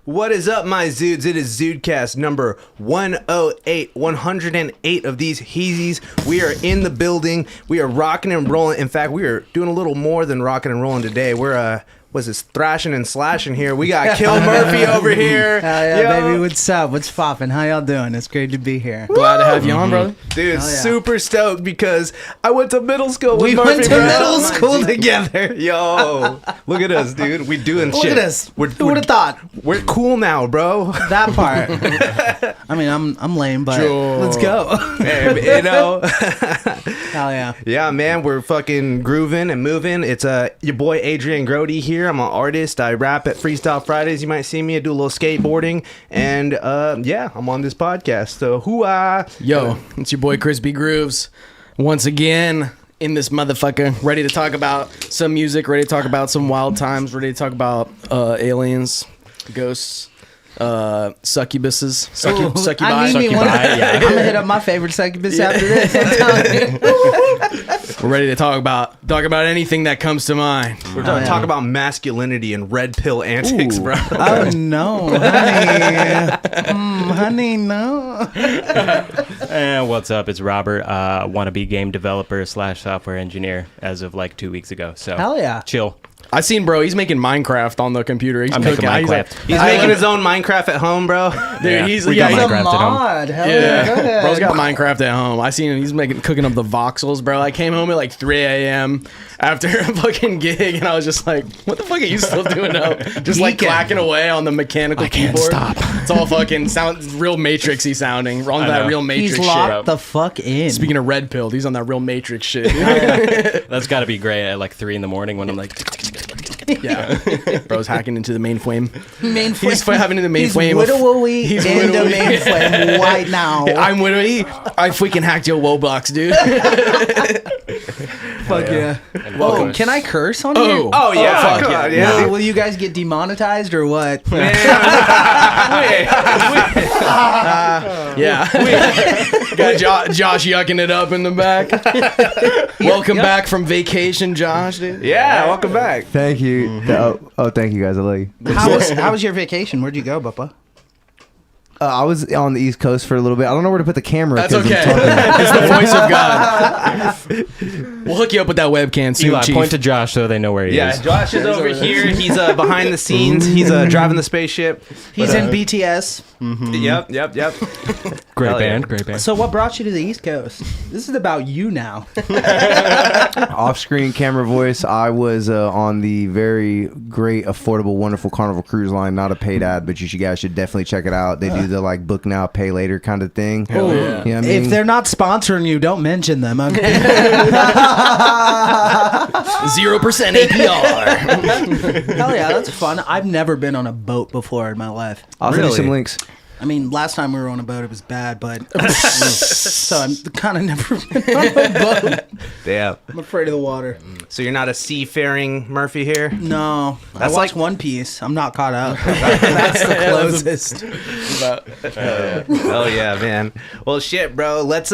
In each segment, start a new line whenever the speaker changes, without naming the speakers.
What is up, my Zudes? It is ZUDECAST number 108, 108 of these heezies. We are in the building. We are rocking and rolling. In fact, we are doing a little more than rocking and rolling today. We're, thrashing and slashing here. We got Killmurphyy over here.
Hell yeah, baby. What's up? What's poppin'? How y'all doing? It's great to be here.
Glad to have you on, brother.
Dude,
Yeah.
Super stoked because I went to middle school with
We
Murphy,
went to
bro.
middle school together.
Yo, look at us, dude. We doing
Look
shit.
at us. Who would have thought?
We're cool now, bro.
That part. I mean, I'm lame, but let's go.
Hey, you know.
Hell yeah.
Yeah, man, we're fucking grooving and moving. It's your boy Adrian Grody here. I'm an artist. I rap at Freestyle Fridays. You might see me. I do a little skateboarding, and yeah, I'm on this podcast. So
Yo, it's your boy Crispy Grooves once again in this motherfucker, ready to talk about some music, ready to talk about some wild times, ready to talk about aliens, ghosts, succubuses, succubi.
I'm gonna hit up my favorite succubus after this. I'm telling you.
We're ready to talk about anything that comes to mind.
We're going to talk about masculinity and red pill antics, bro.
Oh no, honey, no.
And what's up? It's Robert, wannabe game developer / software engineer as of like 2 weeks ago. So
Hell yeah.
chill.
I seen bro. He's making Minecraft on the computer. He's
I'm making
cooking.
Minecraft.
He's making his own Minecraft at home, bro.
Dude,
Yeah,
he's
we got
He's a
Minecraft at home.
mod. Hell yeah. Go ahead.
Bro's got Minecraft at home. I seen him. He's cooking up the voxels, bro. I came home at like 3 a.m. after a fucking gig, and I was just like, "What the fuck are you still doing up?" Just like
Geeking.
clacking away on the mechanical
can't
keyboard.
stop.
It's all fucking real Matrixy sounding. On that
know.
real Matrix
He's
shit.
locked the fuck in.
Speaking of red pilled, he's on that real Matrix shit.
That's got to be great at like 3 a.m. when I'm like,
Yeah, bro's hacking into the mainframe.
Main
He's having in the mainframe.
He's widowy
He's
in the
widowy.
mainframe right now.
I'm widowy. I freaking hacked your Woblox, dude.
Fuck yeah.
and
Oh,
welcome.
can I curse on here?
Oh, yeah.
fuck
Come
yeah.
on, yeah.
Will you guys get demonetized or what?
Yeah. Got Josh yucking it up in the back. Welcome back from vacation, Josh, dude.
Yeah, welcome back.
Thank you. Oh, thank you guys. I love you.
How was your vacation? Where'd you go, Bubba?
I was on the East Coast for a little bit. I don't know where to put the camera.
That's
'cause I'm
okay.
talking-
It's the voice of God. We'll hook you up with that webcam soon,
Eli,
Chief.
point to Josh so they know where he
Yeah,
is.
Josh is over here. He's behind the scenes. He's driving the spaceship.
He's in BTS.
Yep.
Great
Hell yeah.
band, great band.
So what brought you to the East Coast? This is about you now.
Off-screen camera voice. I was on the very great, affordable, wonderful Carnival Cruise Line. Not a paid ad, but you guys should definitely check it out. They do the like book now, pay later kind of thing.
yeah.
You know what I mean?
If they're not sponsoring you, don't mention them. Okay?
0% APR.
Hell yeah, that's fun. I've never been on a boat before in my life.
I'll send you
Really?
some links.
I mean, last time we were on a boat, it was bad, but so I'm kind of never been on a boat.
Yeah.
I'm afraid of the water.
So you're not a seafaring Murphy here?
No, I
That's
watched
like-
One Piece. I'm not caught up. That's the closest.
Oh yeah, man. Well, shit, bro. Let's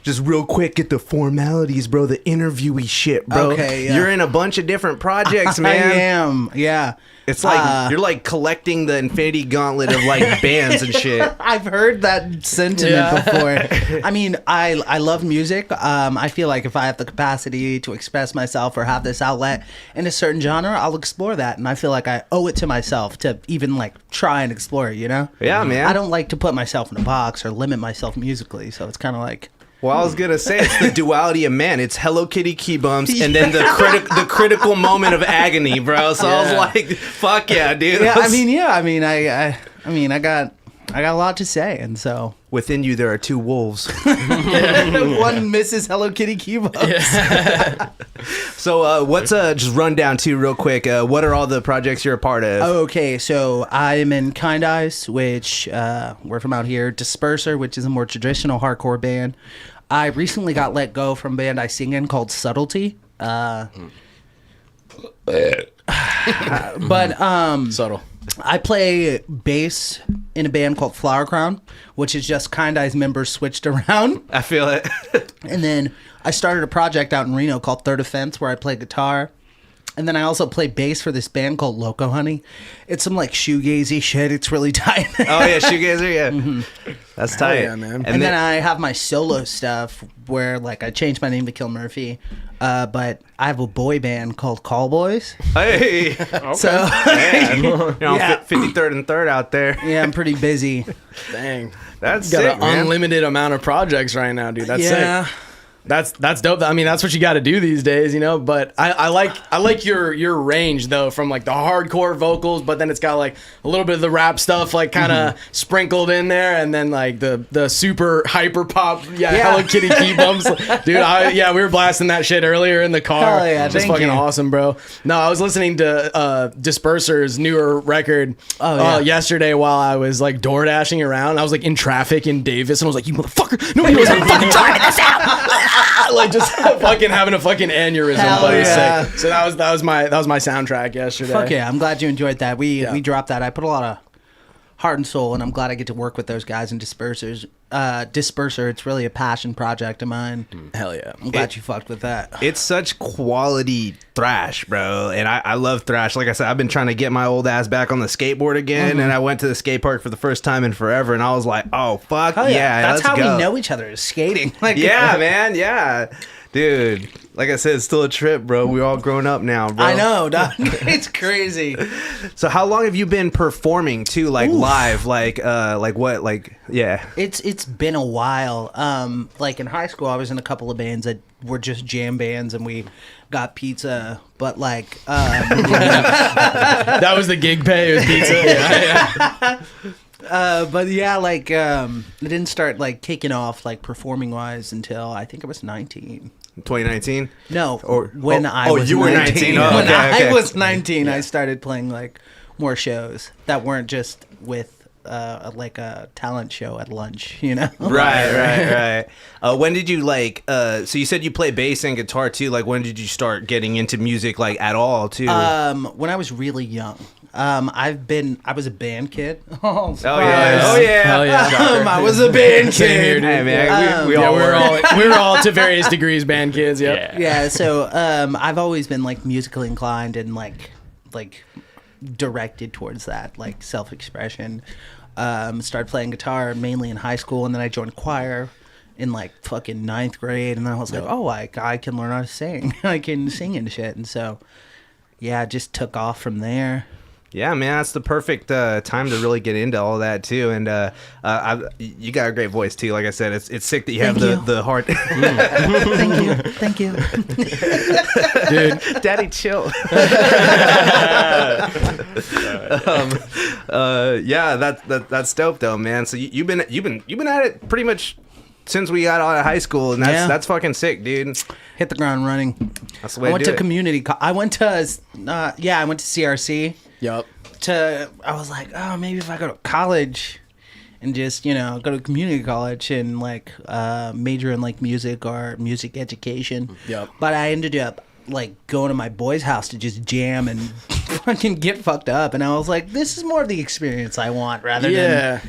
just real quick get the formalities, bro. The interviewee shit, bro.
Okay, yeah.
You're in a bunch of different projects, man.
I am. Yeah.
It's like you're like collecting the Infinity Gauntlet of like bands and shit.
I've heard that sentiment before. I mean, I love music. I feel like if I have the capacity to express myself or have this outlet in a certain genre, I'll explore that. And I feel like I owe it to myself to even like try and explore it, you know?
Yeah, man.
I don't like to put myself in a box or limit myself musically. So it's kind of like...
Well, I was gonna say it's the duality of man. It's Hello Kitty key bumps and then the critical moment of agony, bro. So I was like, "Fuck yeah, dude!"
Yeah, I got a lot to say, and so
Within you, there are two wolves.
one misses Hello Kitty keyboards.
So, what's just run down to real quick? What are all the projects you're a part of?
Okay, so I'm in Kind Eyes, which we're from out here. Disperser, which is a more traditional hardcore band. I recently got let go from a band I sing in called Subtlety. But
Subtle.
I play bass in a band called Flower Crown, which is just Kind Eyes members switched around.
I feel it.
And then I started a project out in Reno called Third Offense, where I play guitar. And then I also play bass for this band called Loco Honey. It's some like shoegazy shit. It's really tight.
Oh yeah, shoegazer, yeah. That's tight,
yeah, man.
And then I have my solo stuff where like I changed my name to Killmurphyy, but I have a boy band called Callboys.
Hey,
So
man, you know,
Yeah.
53rd and 3rd out there.
yeah, I'm pretty busy.
Dang.
That's
You got
sick,
an
man.
unlimited amount of projects right now, dude. That's
Yeah.
sick. That's dope. I mean, that's what you got to do these days, you know. But I like your range though, from like the hardcore vocals, but then it's got like a little bit of the rap stuff, like kind of sprinkled in there, and then like the super hyper pop, Hello Kitty key bumps, dude. We were blasting that shit earlier in the car.
Hell yeah,
It's
thank
fucking
you.
awesome, bro. No, I was listening to Disperser's newer record yesterday while I was like door dashing around. I was like in traffic in Davis, and I was like, "You motherfucker! Nobody knows how to fucking try this out!" Like just fucking having a fucking aneurysm.
Hell
But it was
yeah.
sick. So that was my soundtrack yesterday.
Fuck yeah, I'm glad you enjoyed that. We dropped that. I put a lot of heart and soul, and I'm glad I get to work with those guys in Disperser. It's really a passion project of mine.
Hell yeah.
I'm glad you fucked with that.
It's such quality thrash, bro. And I love thrash. Like I said, I've been trying to get my old ass back on the skateboard again. And I went to the skate park for the first time in forever. And I was like, oh, fuck
Oh
yeah.
that's
let's
how
go.
we know each other, is skating. Like
Yeah, man. Yeah. Dude, like I said, it's still a trip, bro. We're all grown up now, bro.
I know, dog. It's crazy.
So how long have you been performing too, like live? Like what? Like, yeah.
It's been a while. Like in high school, I was in a couple of bands that were just jam bands, and we got pizza. But like,
That was the gig pay. It was pizza.
but yeah, like it didn't start like kicking off like performing wise until I think I was 19.
2019?
No,
Or-
when
oh,
I
oh,
was
you were
19.
19. Oh,
When
okay, okay.
I was 19, I started playing like more shows that weren't just with like a talent show at lunch, you know?
Right. When did you like? So you said you play bass and guitar too. Like, when did you start getting into music like at all too?
When I was really young. I was a band kid. Oh,
Oh yeah.
Hell yeah.
I was a band
Same here,
kid.
dude.
Hey man, we
Yeah,
all
we
were.
were all to various degrees band kids. Yep.
Yeah.
Yeah, so I've always been like musically inclined and like directed towards that, like self-expression. Started playing guitar mainly in high school, and then I joined choir in like fucking 9th grade, and then I was like, oh, I can learn how to sing. I can sing and shit, and so yeah, it just took off from there.
Yeah, man, that's the perfect time to really get into all that too. And you got a great voice too. Like I said, it's sick that you have
Thank you.
the heart.
Thank you.
Dude.
Daddy, chill. Yeah, that's dope though, man. So you've been at it pretty much since we got out of high school, and that's fucking sick, dude.
Hit the ground running.
That's the way
I
to
went
do
to
it.
community. I went to CRC.
Yep.
I was like, oh, maybe if I go to college and just, go to community college and like major in like music or music education.
Yep.
But I ended up like going to my boy's house to just jam and fucking get fucked up. And I was like, this is more of the experience I want rather than,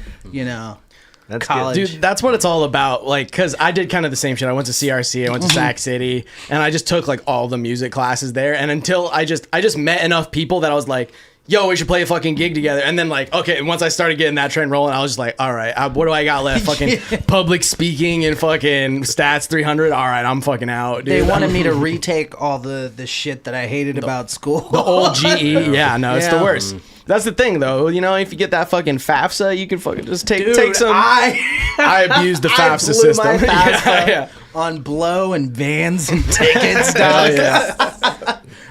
That's
college.
Dude, that's what it's all about. Like, cause I did kind of the same shit. I went to CRC, I went to Sac City, and I just took like all the music classes there. And until I just met enough people that I was like, yo, we should play a fucking gig together. And then like, okay, once I started getting that train rolling, I was just like, all right, what do I got left? Fucking public speaking and fucking stats 300. All right, I'm fucking out, dude.
They wanted me to retake all the shit that I hated about school.
The old GE. Yeah, no, it's the
Yeah.
worst. That's the thing, though. If you get that fucking FAFSA, you can fucking just take some. I abused the FAFSA
blew my
system.
FAFSA
yeah.
on blow and vans and tickets, dog.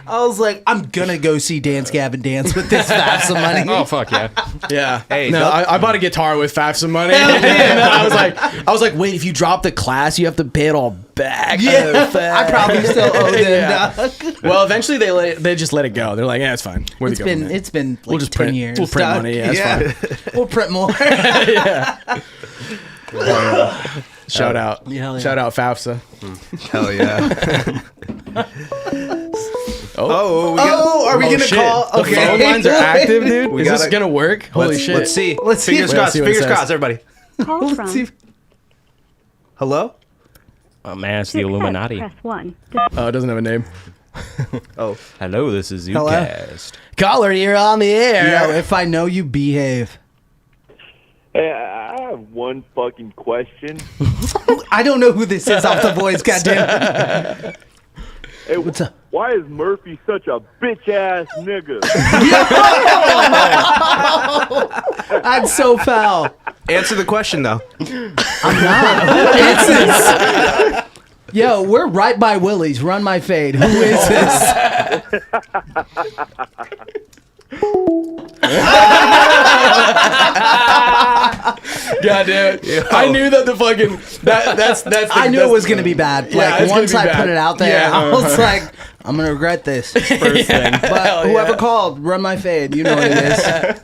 I was like, I'm gonna go see Dance Gavin dance with this FAFSA money.
Oh fuck yeah!
Yeah.
Hey,
no, I bought a guitar with FAFSA money. And then I was like, wait, if you drop the class, you have to pay it all back.
Yeah, I probably still owe them, dog.
Well, eventually they just let it go. They're like, yeah, it's fine. Where
It's been like
we'll just
10
print.
years.
We'll print
dog.
money. Yeah, it's fine.
We'll print more.
Shout out.
Yeah.
Shout out FAFSA.
Hell yeah.
Are we gonna
shit.
call?
The phone lines are active, dude.
We
Is this
gotta-
gonna work? Holy shit.
Let's see.
Let's see.
Fingers
Let's
crossed.
see what it
Fingers
says.
crossed, everybody.
Call from.
Hello.
Oh man, it's
To
the
accept,
Illuminati.
Press 1.
Oh, it doesn't have a name.
Oh,
Hello, this is
Hello?
ZUDECAST.
Caller, you're on the air.
Yo, if I know you, behave.
Hey, I have one fucking question.
I don't know who this is off the voice, goddamn.
Hey,
What's up?
why is Murphy such a bitch ass nigga?
That's so foul.
answer the question though.
It's this. Yo, we're right by Willie's. Run my fade. Who is this?
God damn it. I knew that the fucking
I knew it was gonna be bad.
Yeah,
Like
it's gonna
once
be
I
bad.
put it out there,
Yeah.
I was like, I'm gonna regret this.
First thing.
But whoever called, run my fade. You know what it is.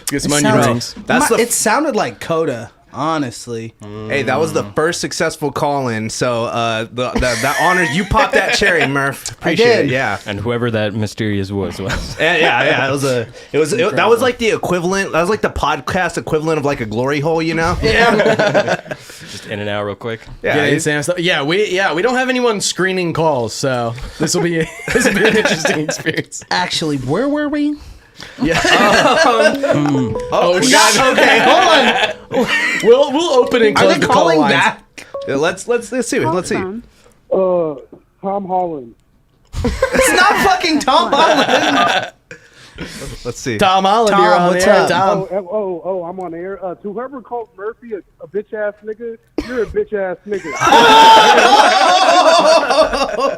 Get some
It
onion
sounds-
rings.
That's the
it sounded like Coda, honestly.
Hey, that was the first successful call-in. So that honors you. Popped that cherry, Murph. Appreciate
did.
it. Yeah.
And whoever that mysterious was.
Yeah. That was like the equivalent. That was like the podcast equivalent of like a glory hole, you know?
Just in and out real quick.
Yeah.
Getting Sam stuff. Yeah, we don't have anyone screening calls, so this will be an interesting experience.
Actually, where were we?
Oh shit.
Okay, hold on.
We'll open and
Are
close
they
the call
calling
lines.
back?
Yeah, let's see. Let's see.
Tom Holland.
It's not fucking Tom Holland.
Let's see.
Tom Holland,
Tom,
you're on
what's
the air.
up?
Tom.
I'm on air. To whoever called Murphy a bitch ass nigga, you're a bitch ass nigga.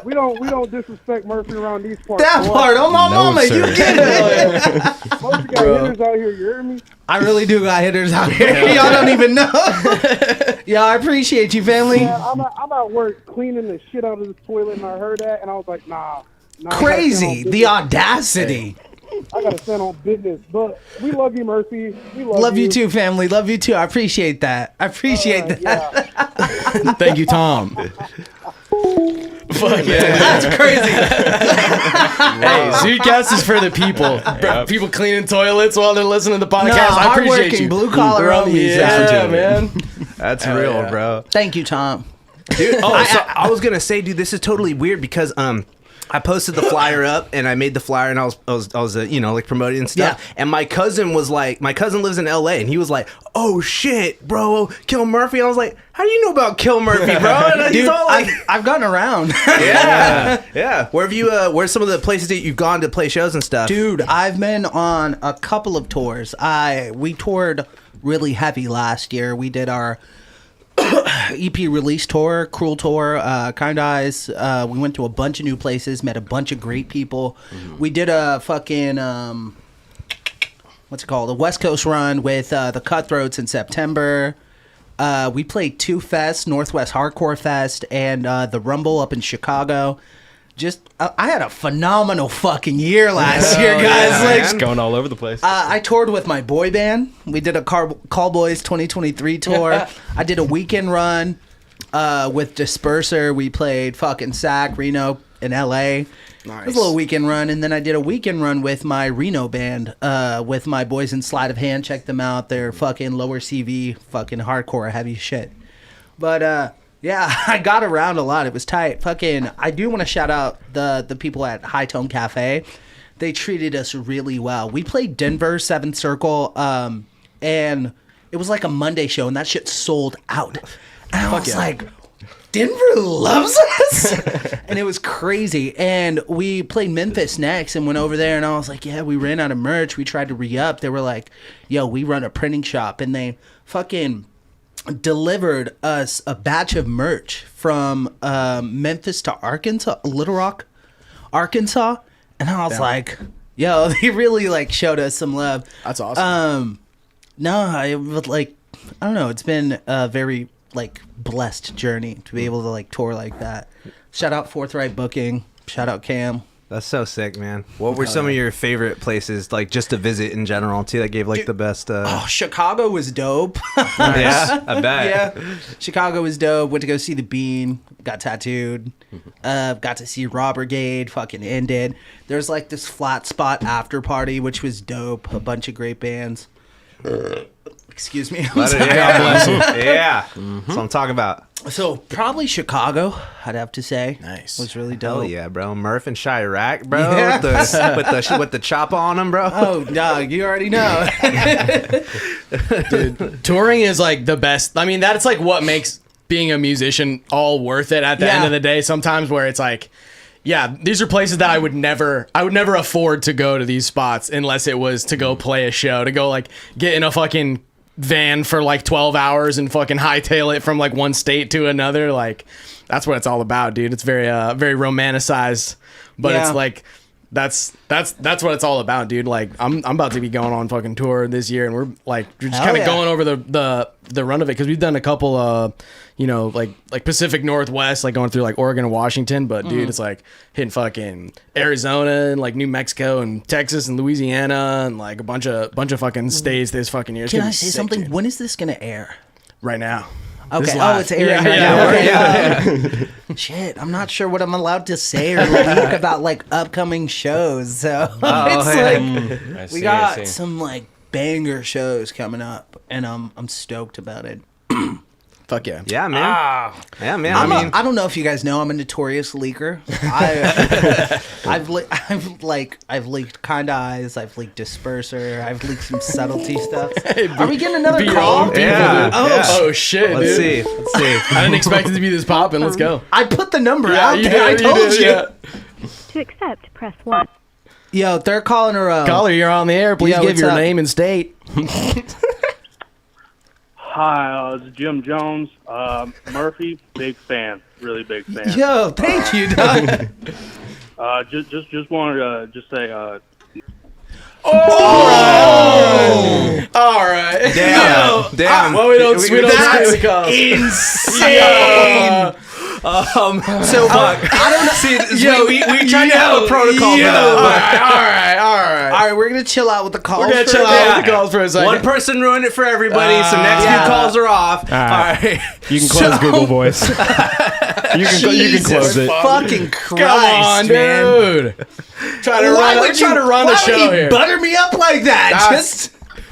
we don't disrespect Murphy around these parts.
That
boy.
part, oh my mama,
sir.
you get it.
Most of you got hitters out here. You hear me?
I really do got hitters out here. Y'all don't even know. Yeah, I appreciate you, family.
Yeah, I'm at work cleaning the shit out of the toilet, and I heard that, and I was like, nah.
Crazy, the audacity.
I gotta stand on business, but we love you, Murphy. We
Love you too, family. Love you too. I appreciate that. I appreciate that.
Yeah.
Thank you, Tom. Fuck yeah.
That's crazy.
Hey, ZUDECAST is for the people. People cleaning toilets while they're listening to the podcast.
No,
I appreciate
hardworking,
you.
blue-collar homies.
Yeah, man.
That's real,
yeah.
bro.
Thank you, Tom.
Dude, I was gonna say, dude, this is totally weird because I posted the flyer up and I made the flyer and I was like promoting and stuff.
Yeah.
And my cousin lives in LA and he was like, "Oh shit, bro, Killmurphy." I was like, "How do you know about Killmurphy, bro?" And he's
Dude,
all like,
I've gotten around.
yeah. Where have you? Where's some of the places that you've gone to play shows and stuff?
Dude, I've been on a couple of tours. We toured really heavy last year. We did our EP release tour, Cruel Tour, Kind Eyes. We went to a bunch of new places, met a bunch of great people. We did a fucking what's it called? A West Coast run with the Cutthroats in September. We played 2 fests, Northwest Hardcore Fest and the Rumble up in Chicago. I had a phenomenal fucking year last year, guys. Like,
Just going all over the place.
I toured with my boy band. We did a Call Boys 2023 tour. I did a weekend run with Disperser. We played fucking Sac, Reno, and LA. Nice. It was a little weekend run. And then I did a weekend run with my Reno band with my boys in Sleight of Hand. Check them out. They're fucking lower CV, fucking hardcore, heavy shit. But, yeah, I got around a lot. It was tight. Fucking, I do want to shout out the people at High Tone Cafe. They treated us really well. We played Denver, 7th Circle, and it was like a Monday show, and that shit sold out. And I was like, Denver loves us? And it was crazy. And we played Memphis next and went over there, and I was like, yeah, we ran out of merch. We tried to re-up. They were like, yo, we run a printing shop, and they fucking delivered us a batch of merch from Memphis to Arkansas, Little Rock, Arkansas, and I was like, yo, they really like showed us some love.
That's awesome.
No, it was like, I don't know, it's been a very like blessed journey to be able to like tour like that. Shout out Forthright Booking, shout out Cam.
That's so sick, man. What were some of your favorite places, like just to visit in general, too, that gave like the best?
Oh, Chicago was dope.
Yeah, I bet.
Yeah, Chicago was dope. Went to go see the Bean. Got tattooed. Got to see Raw Brigade. Fucking ended. There's like this Flat Spot after party, which was dope. A bunch of great bands. Excuse me. I'm sorry.
God bless him. Yeah, that's what I'm talking about.
So probably Chicago, I'd have to say.
Nice.
Was really
Hell
dope.
yeah, bro. Murph and Chirac, bro.
Yeah.
With the chopper on them, bro.
Oh, dog, you already know.
Dude, touring is like the best. I mean, that's like what makes being a musician all worth it at the end of the day. Sometimes where it's like, yeah, these are places that I would never afford to go to these spots unless it was to go play a show, to go like get in a fucking van for like 12 hours and fucking hightail it from like one state to another. Like that's what it's all about, dude. It's very very romanticized, but it's like that's what it's all about, dude. Like I'm about to be going on fucking tour this year, and we're just kind of going over the run of it, because we've done a couple like Pacific Northwest, like going through like Oregon and Washington, but dude, it's like hitting fucking Arizona and like New Mexico and Texas and Louisiana and like a bunch of fucking states this fucking year. It's
Can
gonna
I
be
say
sick,
something?
dude.
When is this gonna air?
Right now.
Okay.
live.
Oh, it's airing right now. Okay. Shit, I'm not sure what I'm allowed to say or leak about like upcoming shows. So it's we got some like banger shows coming up, and I'm stoked about it.
Fuck yeah.
Yeah, man. Yeah, man.
I don't know if you guys know, I'm a notorious leaker. I've leaked Kind Eyes. I've leaked Disperser. I've leaked some subtlety stuff. Are we getting another call?
Yeah.
Oh shit,
Let's
dude.
see.
I didn't expect it to be this poppin'. Let's go.
I put the number out
you
there.
did,
I told you.
yeah.
To accept, press 1.
Yo, third call in a row.
Caller, you're on the air. Please
Yo,
give
what's
your
up?
name and state.
Hi, it's Jim Jones. Murphy, big fan, really big fan.
Yo, thank you, dog.
Just wanted to just say,
All right.
Damn.
Well, we don't screw the calls.
Insane.
So I don't know. See, we tried to have a protocol for that.
All right, we're gonna chill out with the calls.
We're gonna
for
chill
a
out
bit.
with the calls for a second.
One person ruined it for everybody, so next few calls are off. All right.
You can close Google Voice. you can close it.
Fucking Christ,
Come on,
man.
dude. Trying to run the show
why would you
here.
butter me up like that? Just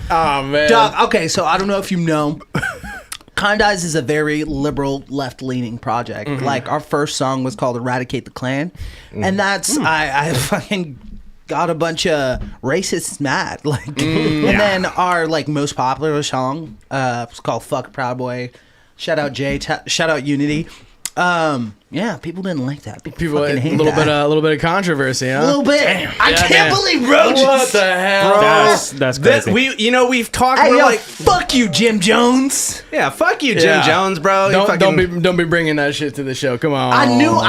Oh man.
Dog, okay, so I don't know if you know. Kind Eyes is a very liberal, left-leaning project. Like, our first song was called Eradicate the Klan. And that's, I fucking got a bunch of racists mad. Like, and then our, like, most popular song was called Fuck Proud Boy. Shout out Jay, shout out Unity. Yeah, people didn't like that. People fucking hate that.
A little bit of controversy, huh?
A little bit. I can't believe Roach.
What the hell?
That's crazy.
We've talked.
Hey,
we're
yo,
like,
fuck you, Jim Jones.
yeah, fuck you, Jim Jones, bro.
Don't be bringing that shit to the show. Come on.
I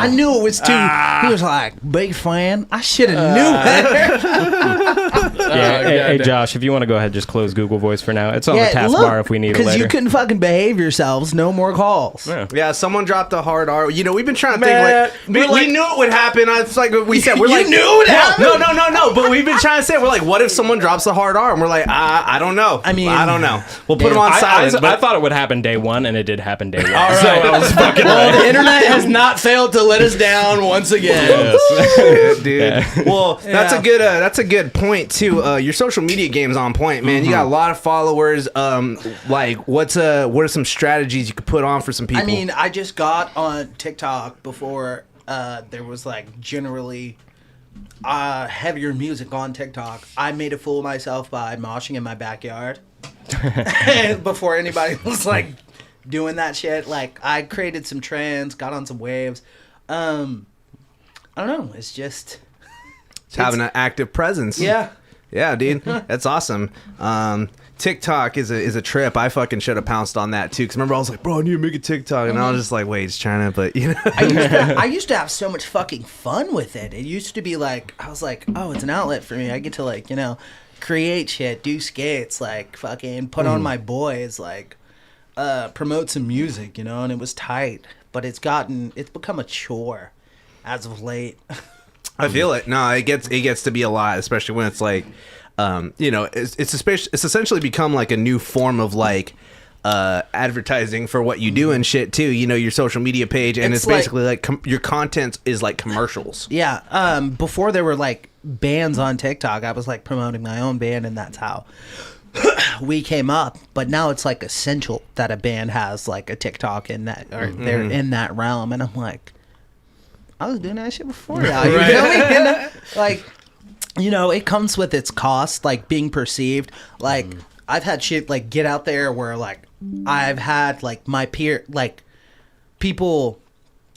knew it was too. He was like, big fan. I should have knew better.
Hey, Josh, if you want to go ahead, just close Google Voice for now. It's on the taskbar if we need it
because
later.
you couldn't fucking behave yourselves. No more calls.
Yeah, someone dropped a hard R. You know, we've been trying to
Man,
think. We knew it would happen. It's like we said. We're
You
like,
knew it would happen?
No. But we've been trying to say, we're like, what if someone drops a hard R? And we're like, I don't know.
I mean,
I don't know. We'll put them on
I
silent.
thought it would happen day one, and it did happen day one.
All right.
So I was fucking
Well,
right.
the internet has not failed to let us down once again.
Shit, dude. Well, that's a good point too. Your social media game's on point, man. You got a lot of followers. Like, what are some strategies you could put on for some people?
I mean, I just got on TikTok before there was like generally heavier music on TikTok. I made a fool of myself by moshing in my backyard before anybody was like doing that shit. Like, I created some trends, got on some waves. I don't know. It's just
having an active presence.
yeah.
Yeah, dude, that's awesome. TikTok is a trip. I fucking should have pounced on that too. Cause remember I was like, bro, I need to make a TikTok, and I was just like, wait, it's China, but you know.
I used to have so much fucking fun with it. It used to be like, I was like, oh, it's an outlet for me. I get to like, create shit, do skits, like fucking put on my boys, like promote some music, and it was tight. But it's become a chore as of late.
I feel it. No, it gets to be a lot, especially when it's like, it's essentially become like a new form of like advertising for what you do and shit too. Your social media page, and it's basically like your content is like commercials.
Yeah. Before there were like bands on TikTok, I was like promoting my own band, and that's how we came up, but now it's like essential that a band has like a TikTok in that, or they're in that realm. And I'm like, I was doing that shit before y'all. You feel me? And, like, you know, it comes with its cost, like being perceived. Like, I've had shit like get out there where like I've had like my peer, like people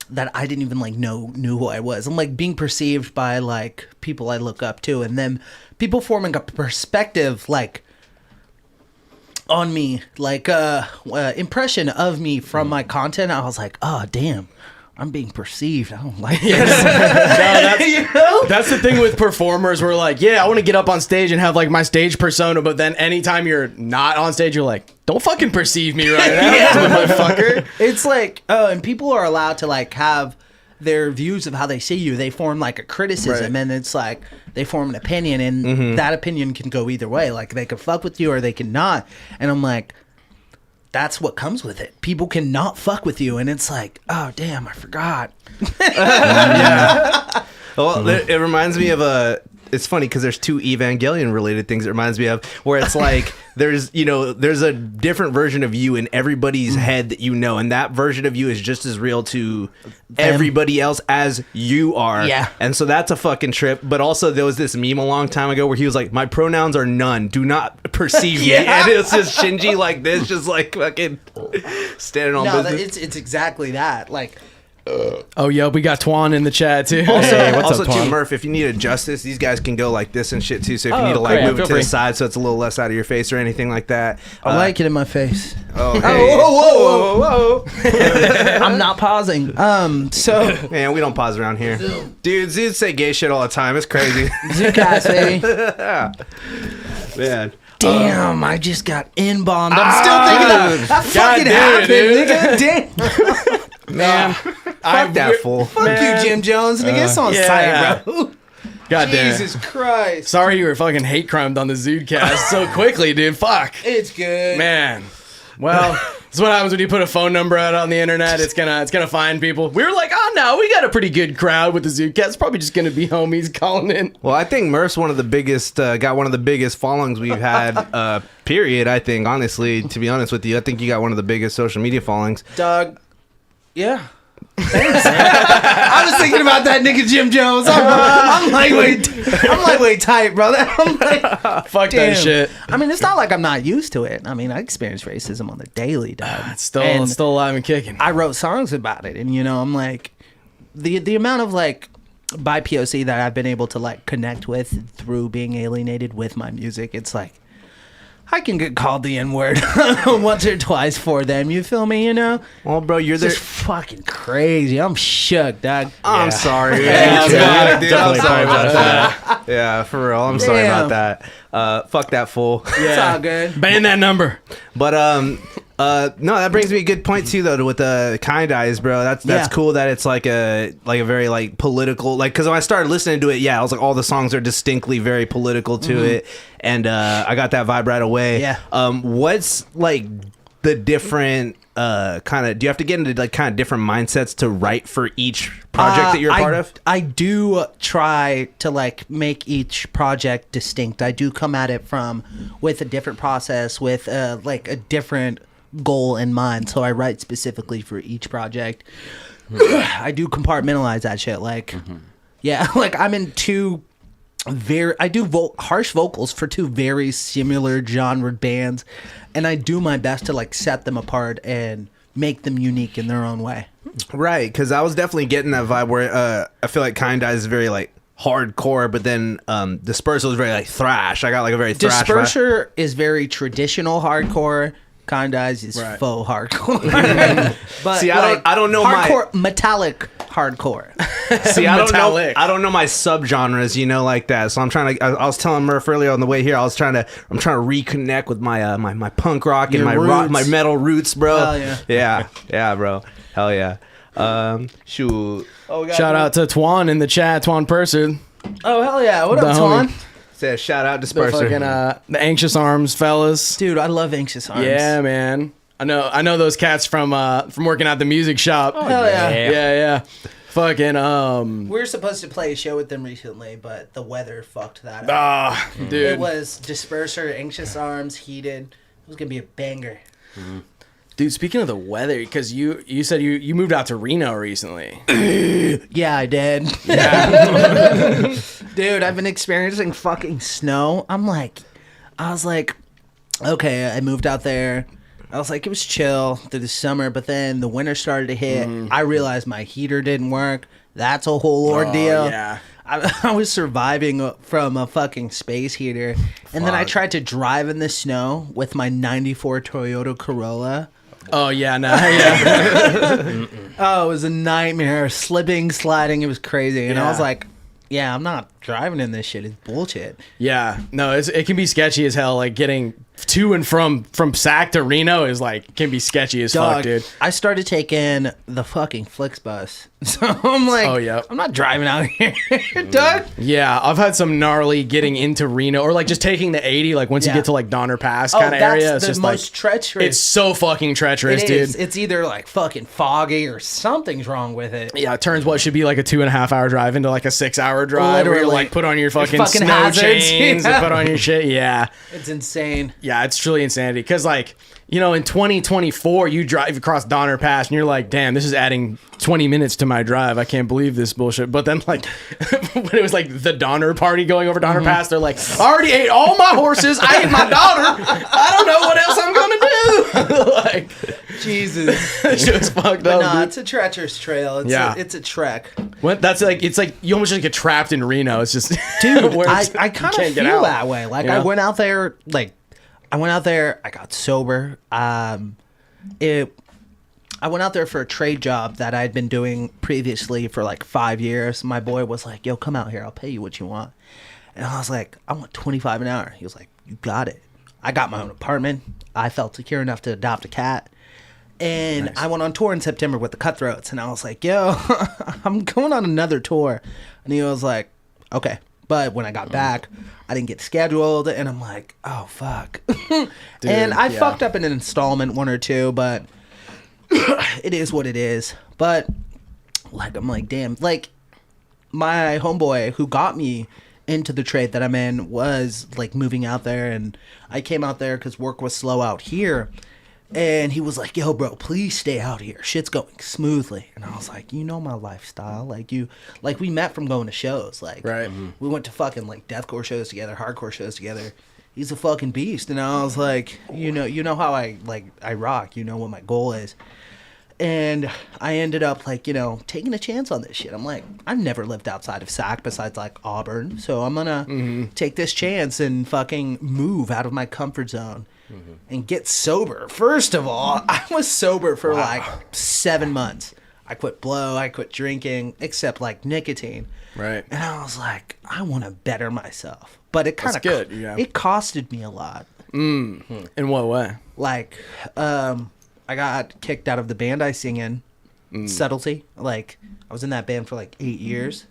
that I didn't even like knew who I was. I'm like being perceived by like people I look up to, and then people forming a perspective like on me, like impression of me from my content. I was like, oh damn, I'm being perceived. I don't like this.
That's the thing with performers. We're like, yeah, I want to get up on stage and have like my stage persona, but then anytime you're not on stage, you're like, don't fucking perceive me right now, motherfucker.
It's like, oh, and people are allowed to like have their views of how they see you. They form like a criticism, and it's like they form an opinion, and that opinion can go either way. Like they can fuck with you or they can not. And I'm like, that's what comes with it. People cannot fuck with you, and it's like, oh damn, I forgot.
Yeah. Well, it reminds me of it's funny because there's two Evangelion related things it reminds me of, where it's like there's a different version of you in everybody's head that you know, and that version of you is just as real to everybody else as you are.
Yeah.
And so that's a fucking trip. But also there was this meme a long time ago where he was like, my pronouns are none, do not perceive me. And it's just Shinji like this, just like fucking standing on business.
It's exactly that. Like,
Oh, yo, we got Twan in the chat too.
Also, too, Murph, if you need a justice, these guys can go like this and shit too. So if you need to like move it to the side so it's a little less out of your face or anything like that.
I like it in my face.
Oh, hey.
Whoa. I'm not pausing. So
man, we don't pause around here. Dude, Zudes say gay shit all the time. It's crazy.
ZUDECAST, baby.
Man.
Damn, I just got in-bombed. I'm still thinking of that fucking happened, nigga. Damn.
Man, fuck that fool.
Fuck you, Jim Jones. Nigga, it's on site, bro.
God damn.
Jesus Christ.
Sorry you were fucking hate crimed on the ZUDECAST so quickly, dude. Fuck.
It's good.
Man. Well, this is what happens when you put a phone number out on the internet. It's gonna find people. We were like, oh no, we got a pretty good crowd with the ZUDECAST. It's probably just gonna be homies calling in.
Well, I think Murph's one of the biggest, got one of the biggest followings we've had, period, I think, honestly, to be honest with you. I think you got one of the biggest social media followings.
Doug. Yeah. Thanks. I was thinking about that nigga Jim Jones. I'm lightweight tight, brother. I'm like,
fuck
damn.
that shit.
I mean, it's not like I'm not used to it. I mean, I experience racism on the daily, dog.
It's still alive and kicking.
I wrote songs about it, and I'm like, the amount of like by POC that I've been able to like connect with through being alienated with my music. It's like, I can get called the N-word once or twice for them. You feel me?
Well, bro, you're
just fucking crazy. I'm shook, dog.
I'm sorry.
Yeah,
dude. I'm sorry about that. Yeah, for real. I'm sorry about that. Fuck that fool.
Yeah. It's all good.
Ban that number.
But no, that brings me a good point too, though, with the Kind Eyes, bro. That's cool that it's like a very like political, like, because when I started listening to it, I was like, all the songs are distinctly very political to it, and I got that vibe right away.
Yeah.
What's like the different kind of? Do you have to get into like kind of different mindsets to write for each project that you're a part of?
I do try to like make each project distinct. I do come at it with a different process, with like a different goal in mind, so I write specifically for each project. I do compartmentalize that shit, like like I'm in I do harsh vocals for two very similar genre bands, and I do my best to like set them apart and make them unique in their own way.
Right, because I was definitely getting that vibe where I feel like Kind Eyes is very like hardcore, but then Disperser is very like thrash. I got like a very thrash
Disperser is very traditional hardcore. Kind Eyes is faux hardcore. But
see, I don't know
hardcore, metallic hardcore.
See, I don't know my subgenres, like that. So I'm trying to. I was telling Murph earlier on the way here. I'm trying to reconnect with my my punk rock and my metal roots, bro.
Hell yeah.
Yeah, bro. Hell yeah. Shoot.
Oh, shout out to Twan in the chat, Twan Purser.
Oh hell yeah! What up, Twan?
Say a shout out Disperser.
The Anxious Arms fellas.
Dude, I love Anxious Arms.
Yeah, man. I know those cats from working at the music shop.
Oh hell yeah.
Yeah. Fucking
We were supposed to play a show with them recently, but the weather fucked that up.
dude.
It was Disperser, Anxious Arms, Heated. It was gonna be a banger.
Dude, speaking of the weather, because you said you moved out to Reno recently.
Yeah, I did. Yeah. Dude, I've been experiencing fucking snow. I was like, okay, I moved out there. I was like, it was chill through the summer, but then the winter started to hit. I realized my heater didn't work. That's a whole ordeal.
Yeah.
I was surviving from a fucking space heater. And then I tried to drive in the snow with my 94 Toyota Corolla.
Oh, yeah, no. Yeah.
Oh, it was a nightmare. Slipping, sliding. It was crazy. And I was
Yeah.
like, yeah, I'm not driving in this shit. It's bullshit.
Yeah. No, it can be sketchy as hell. Like, getting to and from Sac to Reno is, like, can be sketchy as fuck, dude.
I started taking the fucking Flixbus. So I'm like,
Oh, yeah.
I'm not driving out here, Doug.
Yeah, I've had some gnarly getting into Reno, or like just taking the 80, like once you
Yeah.
get to like Donner Pass
Oh,
kind of
that's
area. It's
the
just
most
like
treacherous.
it's so fucking treacherous,
It
dude.
is. It's either like fucking foggy or something's wrong with it.
Yeah, it turns what should be like a 2.5 hour drive into like a 6 hour drive. Where you
Literally.
like put on your fucking
fucking
snow
hazards.
chains
Yeah.
and put on your shit. Yeah,
It's insane.
yeah, it's truly insanity. Because like, you know, in 2024, you drive across Donner Pass and you're like, damn, this is adding 20 minutes to my drive. I can't believe this bullshit. But then like when it was like the Donner party going over Donner Pass, they're like, I already ate all my horses. I ate my daughter. I don't know what else I'm gonna do. Like,
Jesus.
that shit was fucked
But
up.
no,
dude.
it's a treacherous trail. It's
Yeah.
it's a trek.
What? That's like, it's like you almost just get trapped in Reno. It's just
Dude,
where
I
it's-
kind
you
of
can't get
feel
out.
that way. Like
Yeah.
I went out there, I got sober. I went out there for a trade job that I'd been doing previously for like 5 years. My boy was like, yo, come out here. I'll pay you what you want. And I was like, I want $25 an hour. He was like, you got it. I got my own apartment. I felt secure enough to adopt a cat. And I went on tour in September with the Cutthroats. And I was like, yo, I'm going on another tour. And he was like, okay. But when I got back, I didn't get scheduled. And I'm like, oh, fuck. And I
yeah.
fucked up in an installment, one or two, but it is what it is. But like, I'm like, damn, like my homeboy who got me into the trade that I'm in was like moving out there, and I came out there because work was slow out here. And he was like, yo, bro, please stay out here. Shit's going smoothly. And I was like, you know my lifestyle. Like we met from going to shows. Like,
Right.
we went to fucking like deathcore shows together, hardcore shows together. He's a fucking beast. And I was like, you know how I rock. You know what my goal is. And I ended up like, taking a chance on this shit. I'm like, I've never lived outside of Sac besides like Auburn. So I'm gonna take this chance and fucking move out of my comfort zone and get sober. First of all, I was sober for like 7 months. I quit blow, I quit drinking, except like nicotine.
Right.
And I was like, I want to better myself. But it kind of
good, yeah.
It costed me a lot.
In what way?
Like, I got kicked out of the band I sing in, Subtlety. Like, I was in that band for like 8 years.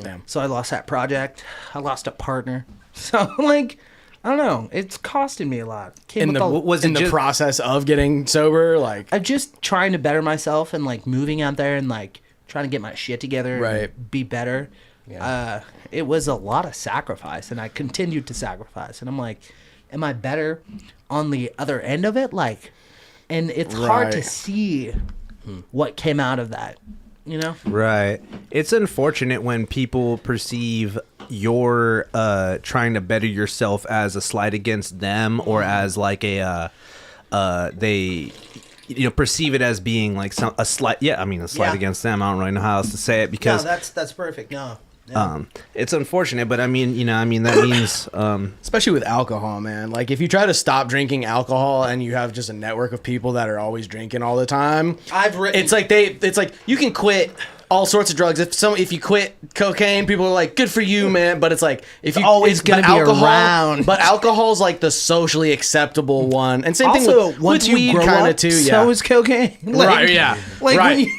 Damn.
So I lost that project. I lost a partner. So, like, I don't know. It's costing me a lot.
In the process of getting sober, like
I'm just trying to better myself and, like, moving out there and, like, trying to get my shit together
Right.
and be better. Yeah. It was a lot of sacrifice, and I continued to sacrifice. And I'm like, am I better on the other end of it? Like, and it's hard to
Right.
see what came out of that, you know?
Right. It's unfortunate when people perceive your trying to better yourself as a slight against them, or as like a they perceive it as being like a slight against them. I don't really know how else to say it, because
No, that's perfect. No. Yeah.
it's unfortunate, but that means
especially with alcohol, man. Like if you try to stop drinking alcohol and you have just a network of people that are always drinking all the time, it's like you can quit all sorts of drugs. If you quit cocaine, people are like, good for you, man. But it's like if you
always gonna be around.
But alcohol's like the socially acceptable one. And same
Also,
thing with
once you
weed
grow
kind
up,
of too.
so
Yeah.
is cocaine. Like,
Right, yeah.
Like
Right.
when you,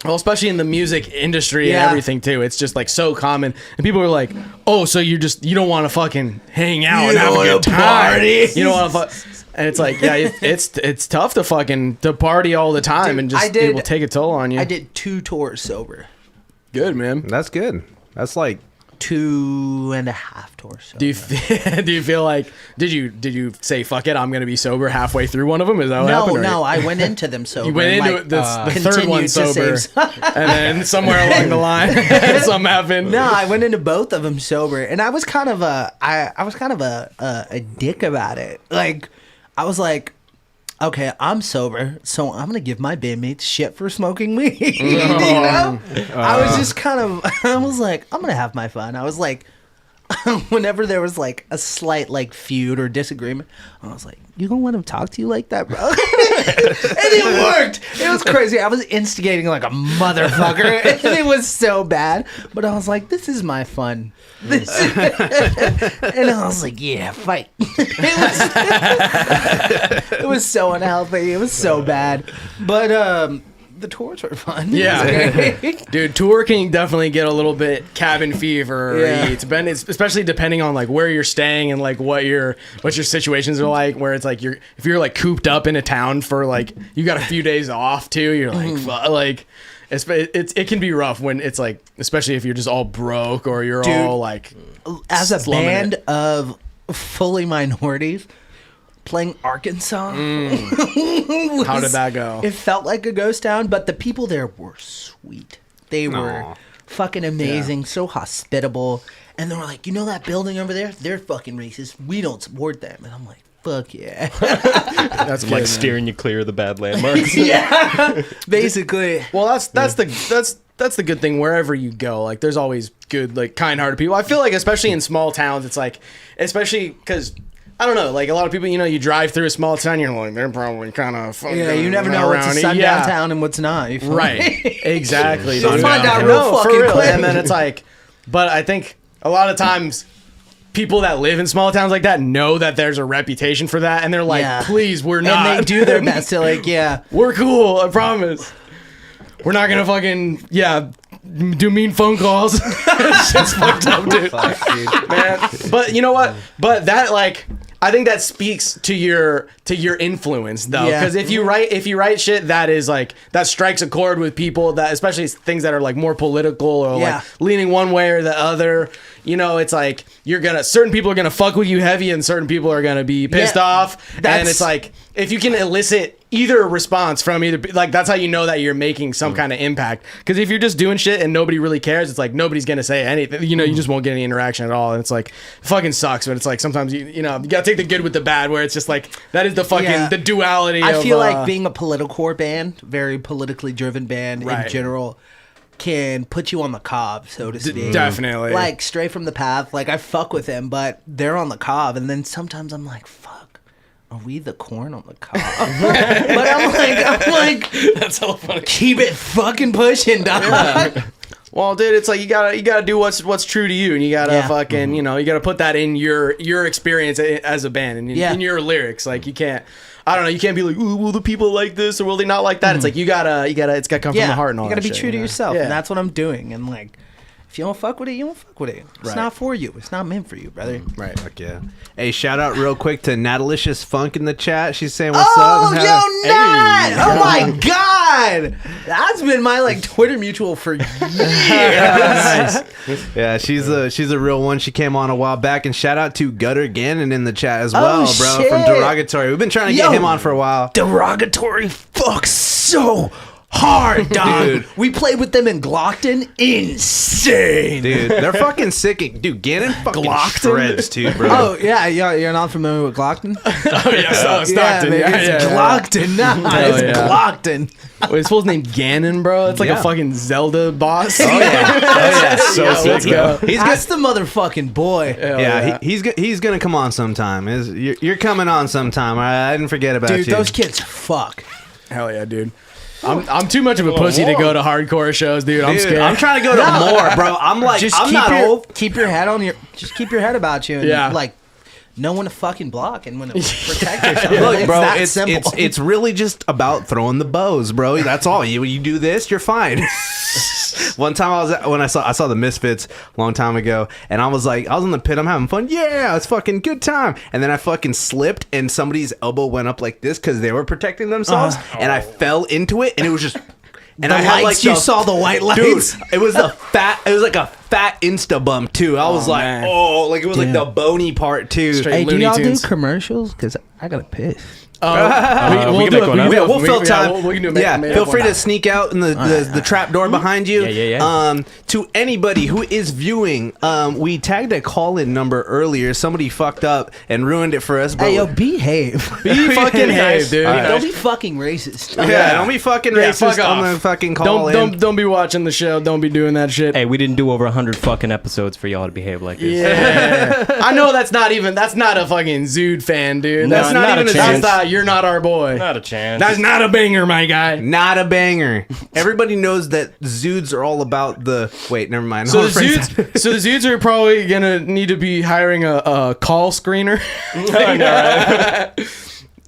Well, especially in the music industry and
Yeah.
everything too. It's just like so common, and people are like, "Oh, so you don't want to fucking hang out and have a good time? You don't want to fuck." And it's like, yeah, it's tough to party all the time, and just it will take a toll on you.
I did 2 tours sober.
Good, man.
That's good. That's like
2.5 tours sober.
Do you feel like did you say fuck it? I'm gonna be sober halfay through one of them? Is that what happened?
No, I went into them sober.
You went
and,
into
like,
the third one
continued to
sober,
save-
and then somewhere along the line, something happened.
No, I went into both of them sober, and I was kind of a dick about it. Like, I was like, okay, I'm sober, so I'm gonna give my bandmates shit for smoking weed. You know? I was just kind of, I was like, I'm gonna have my fun. I was like, whenever there was like a slight like feud or disagreement, I was like, you gonna let him talk to you like that, bro? And it worked. It was crazy. I was instigating like a motherfucker, and it was so bad. But I was like, this is my fun. And I was like, yeah, fight. It was so unhealthy. It was so bad. But the tours were fun.
Yeah, dude, tour can definitely get a little bit cabin fever.
Yeah.
It's especially depending on like where you're staying and like what your situations are like. Where it's like if you're like cooped up in a town for like you got a few days off too. You're like like it can be rough when it's like, especially if you're just all broke or you're all like
as a
slumming
band
it.
of fully minorities. Playing Arkansas.
How did that go?
It felt like a ghost town, but the people there were sweet. They were fucking amazing, so hospitable. And they were like, you know that building over there? They're fucking racist. We don't support them. And I'm like, fuck yeah.
That's
Like
good,
steering you clear of the bad landmarks.
Yeah. Basically.
Well, that's the good thing wherever you go. Like, there's always good, like, kind-hearted people. I feel like, especially in small towns, it's like, especially because I don't know, like a lot of people, you know, you drive through a small town, you're like, they're probably kind of fucking
Yeah, you never know what's a sundown town and what's not. You feel me?
Right. Exactly.
You'll
dude.
find out
No,
real
for
fucking
real.
quick.
And then it's like, but I think a lot of times people that live in small towns like that know that there's a reputation for that, and they're like,
Yeah.
please, we're not.
And they do their best to like, yeah.
We're cool, I promise. We're not gonna fucking do mean phone calls. Shit's fucked up, dude. Man. But you know what? But that like I think that speaks to your influence though,
Yeah.
because if you write shit that is like that strikes a chord with people, that especially things that are like more political or
Yeah.
like leaning one way or the other, you know, it's like certain people are gonna fuck with you heavy and certain people are gonna be pissed
Yeah,
off, and it's like if you can elicit either response from either, like that's how you know that you're making some kind of impact. Because if you're just doing shit and nobody really cares, it's like nobody's gonna say anything. You know, you just won't get any interaction at all, and it's like it fucking sucks. But it's like sometimes you gotta take the good with the bad. Where it's just like that is the fucking
Yeah.
the duality.
I
of,
feel like being a political band, very politically driven band in
Right.
general, can put you on the cob, so to speak.
definitely
Like straight from the path. Like I fuck with them, but they're on the cob, and then sometimes I'm like, fuck, are we the corn on the cob? But I'm like,
that's so funny.
keep it fucking pushing, dog.
Well, dude, it's like you gotta do what's true to you, and you gotta fucking you gotta put that in your experience as a band and in your lyrics. Like you can't. I don't know. You can't be like, ooh, will the people like this or will they not like that? It's like you gotta. It's gotta come from the heart and all.
You gotta
that
be
shit,
true to
you know?
yourself,
Yeah.
and that's what I'm doing. And like, if you don't fuck with it, you don't fuck with it. It's
Right.
not for you. It's not meant for you, brother.
Right.
Fuck yeah. Hey, shout out real quick to Natalicious Funk in the chat. She's saying what's
Oh,
up.
yo, Nat! Oh my god! That's been my like Twitter mutual for years.
Yeah, she's a real one. She came on a while back, and shout out to Gutter Gannon in the chat as well, bro,
shit.
from Derogatory. We've been trying to get him on for a while.
Derogatory fucks so hard, dog.
Dude.
We played with them in Glockton. Insane.
Dude, they're fucking sick. Dude, Gannon fucking shreds too, bro.
Oh, yeah, you're not familiar with Glockton?
Oh yeah, Stockton.
man,
Yeah,
it's
yeah.
Glockton. Nah, it's
yeah.
Glockton.
Wait, his full name Ganon, bro. It's like
Yeah.
a fucking Zelda boss.
Oh yeah, so
Yo,
sick,
let's
bro.
go.
He's good.
That's the motherfucking boy.
Hell
Yeah, he's gonna come on sometime. You're coming on sometime. I didn't forget about
Dude,
you.
those kids fuck.
Hell yeah, dude. I'm too much of a pussy to go to hardcore shows, dude. I'm
Dude,
scared.
I'm trying to go to more, bro. I'm like,
Just
I'm
keep
not
your
old.
keep your head on your. Just keep your head about you. And
Yeah.
like, know when to fucking block and when to protect yourself.
Look, bro,
that
it's
simple.
it's really just about throwing the bows, bro. That's all. You do this, you're fine. One time I saw the Misfits a long time ago, and I was in the pit, I'm having fun. Yeah, it's fucking good time. And then I fucking slipped, and somebody's elbow went up like this because they were protecting themselves, and I fell into it, and it was just. And
the
I had
lights, you saw the white lights.
Dude, it was like a fat insta bump too. I was like,
man.
like it was like the bony part too.
Straight
Hey, do
Looney
y'all
Tunes.
do commercials? Because I got to piss.
we can make one up.
We'll fill time.
We can do
Feel free to sneak out in the trap door behind you.
Yeah.
To anybody who is viewing, we tagged a call-in number earlier. Somebody fucked up and ruined it for us. But
Hey, yo, behave.
Be fucking behave, dude.
Don't be fucking racist.
yeah, don't be fucking racist
fuck
on
off.
the fucking call in.
Don't be watching the show. Don't be doing that shit.
Hey, we didn't do over 100 fucking episodes for y'all to behave like this.
Yeah, I know that's not a fucking Zude fan, dude.
No,
That's
not
not even
a chance.
You're not our boy.
Not a chance.
That's not a banger, my guy.
Not a banger. Everybody knows that Zudes are all about the. Wait, never mind.
So the Zudes are probably gonna need to be hiring a call screener.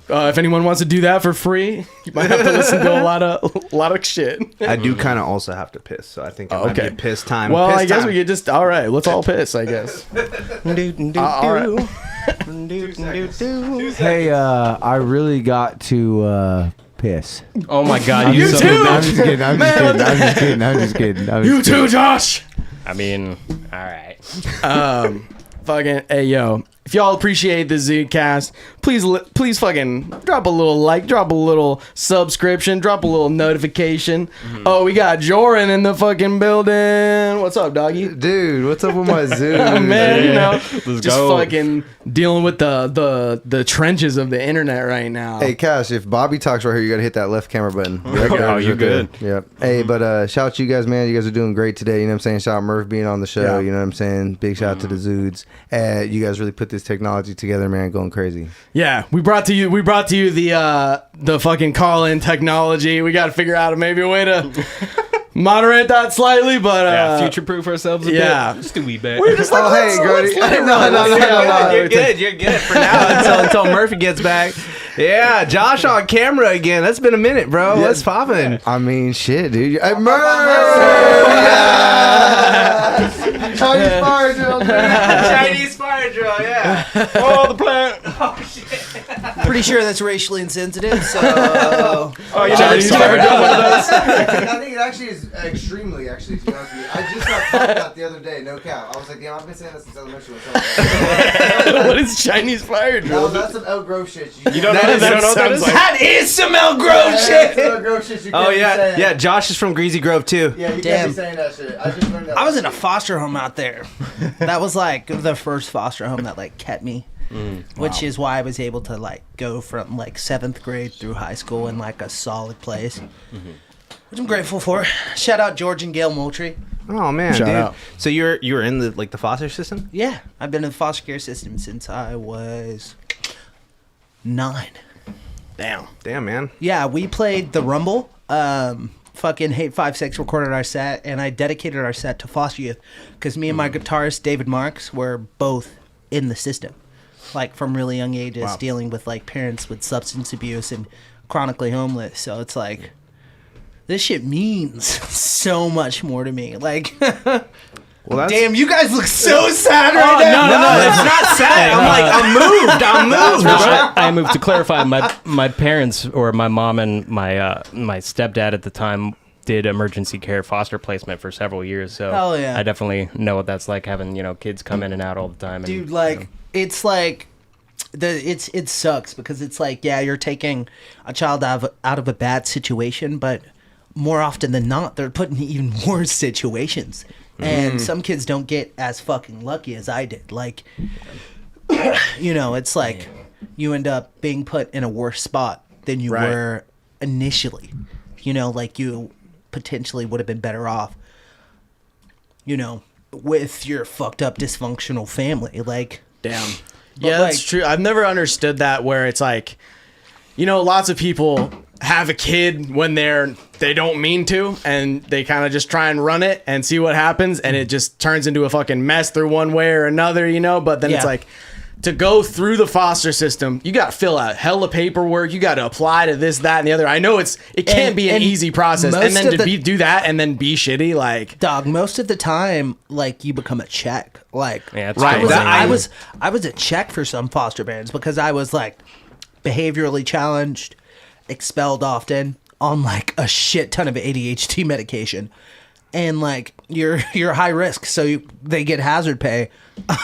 If anyone wants to do that for free, you might have to listen to a lot of shit.
I do kind of also have to piss, so I think it might be piss time.
Well,
piss
I guess
time.
we could just let's all piss. I guess. All right.
Hey, I really got to piss.
Oh my god,
You
so
too!
good.
I'm just kidding. I'm just kidding.
You too, Josh.
I mean, all right.
Fucking hey yo. If y'all appreciate the ZUDECAST, please fucking drop a little like, drop a little subscription, drop a little notification. Oh, we got Joran in the fucking building. What's up, doggy?
Dude, what's up with my zoo?
Oh, man, you know,
Let's
just
go.
fucking dealing with the trenches of the internet right now.
Hey, Cash, if Bobby talks right here, you got to hit that left camera button.
Oh, you good.
Yep. Hey, but shout out to you guys, man. You guys are doing great today. You know what I'm saying? Shout out Murph being on the show.
Yeah.
You know what I'm saying? Big shout out to the Zudes. You guys really put this technology together, man. Going crazy.
Yeah, we brought to you the fucking call-in technology. We got to figure out maybe a way to moderate that slightly, but
Future-proof ourselves a bit. Just a wee bit.
we're just like,
Oh, hey, Grody. No.
You're good for now until Murphy gets back. Yeah, Josh on camera again. That's been a minute, bro. What's poppin'?
I mean, shit, dude. Hey, Murph! Chinese fire drill,
Chinese fire drill, yeah.
Oh, the plant.
Pretty sure that's racially insensitive, so...
Oh, you know,
I think it actually is extremely, actually, to be honest with you. I just got thought about the other day, no cap. I was like, I've been saying that since elementary.
what is Chinese fire drill?
That's some Elk Grove shit.
You don't know that?
That is some Elk Grove shit.
Elk Grove shit you
Oh,
can't be
yeah.
saying.
Yeah, Josh is from Greasy Grove, too.
Yeah, you
Damn.
can't be saying that shit. I just learned that.
I was in a foster home out there. That was like the first foster home that like kept me. Which is why I was able to like go from like 7th grade through high school in like a solid place. Which I'm grateful for. Shout out George and Gail Moultrie.
Oh, man,
Shout
dude.
out.
So you're in the foster system?
Yeah, I've been in the foster care system since I was 9.
Damn, man.
Yeah, we played the Rumble. Fucking Hate 5-6 recorded our set, and I dedicated our set to foster youth because me and my guitarist David Marks were both in the system, like from really young ages, dealing with like parents with substance abuse and chronically homeless. So it's like this shit means so much more to me. Like,
Well, that's,
damn, you guys look so sad right now.
No, it's not sad. I'm moved, bro.
I moved to clarify. My parents, or my mom and my stepdad at the time, did emergency care foster placement for several years. So
Hell yeah.
I definitely know what that's like, having kids come in and out all the time. And,
Dude, like it's like it sucks because it's like, yeah, you're taking a child out of a bad situation, but more often than not, they're put in even worse situations. And some kids don't get as fucking lucky as I did. Like, it's like you end up being put in a worse spot than you were initially. Like you potentially would have been better off, with your fucked up dysfunctional family. Like,
Damn. Yeah, that's true. I've never understood that, where it's like, lots of people have a kid when they don't mean to, and they kind of just try and run it and see what happens, and it just turns into a fucking mess through one way or another, but then it's like, to go through the foster system, you got to fill out hella paperwork. You got to apply to this, that, and the other. I know it can't be an easy process. And then to do that and then be shitty, like
dog. Most of the time, like you become a check. Like
Yeah, it's
I
crazy.
I was a check for some foster parents because I was like behaviorally challenged, expelled often on like a shit ton of ADHD medication. And like you're high risk, so they get hazard pay.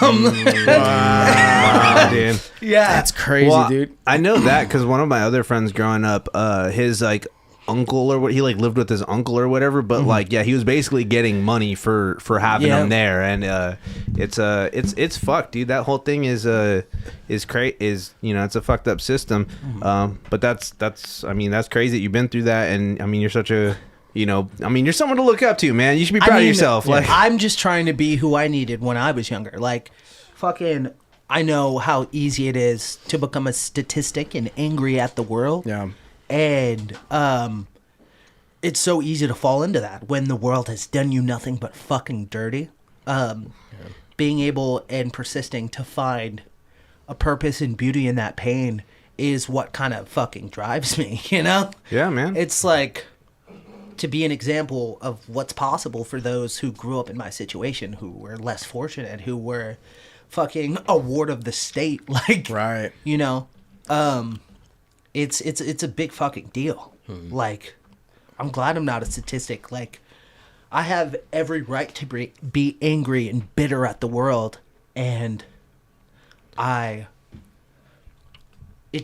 Wow, dude.
Yeah,
that's crazy,
Well,
dude.
I know that because one of my other friends growing up, his like uncle or what, he like lived with his uncle or whatever, but like yeah, he was basically getting money for having him there, and it's fucked, dude. That whole thing is crazy. It's a fucked up system. But that's I mean that's crazy that you've been through that, and I mean you're such a you're someone to look up to, man. You should be proud of yourself. Like
I'm just trying to be who I needed when I was younger. Like, fucking, I know how easy it is to become a statistic and angry at the world.
Yeah.
And it's so easy to fall into that when the world has done you nothing but fucking dirty. Being able and persisting to find a purpose and beauty in that pain is what kind of fucking drives me, you know?
Yeah, man.
It's like to be an example of what's possible for those who grew up in my situation, who were less fortunate, who were fucking a ward of the state, like,
Right.
you know, it's a big fucking deal. Like, I'm glad I'm not a statistic. Like, I have every right to be angry and bitter at the world, and it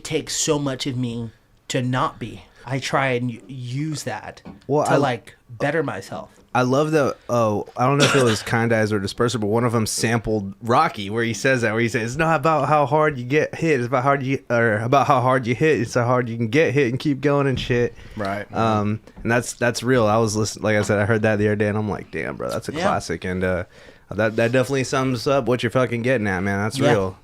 takes so much of me to not be. I try and use that to like better myself.
I love the I don't know if it was Kind Eyes or Disperser, but one of them sampled Rocky, where he says that, where he says it's not about how hard you get hit, it's about about how hard you hit. It's how hard you can get hit and keep going and shit.
Right.
And that's real. I was listening, like I said, I heard that the other day, and I'm like, damn, bro, that's a classic, and that definitely sums up what you're fucking getting at, man. That's real.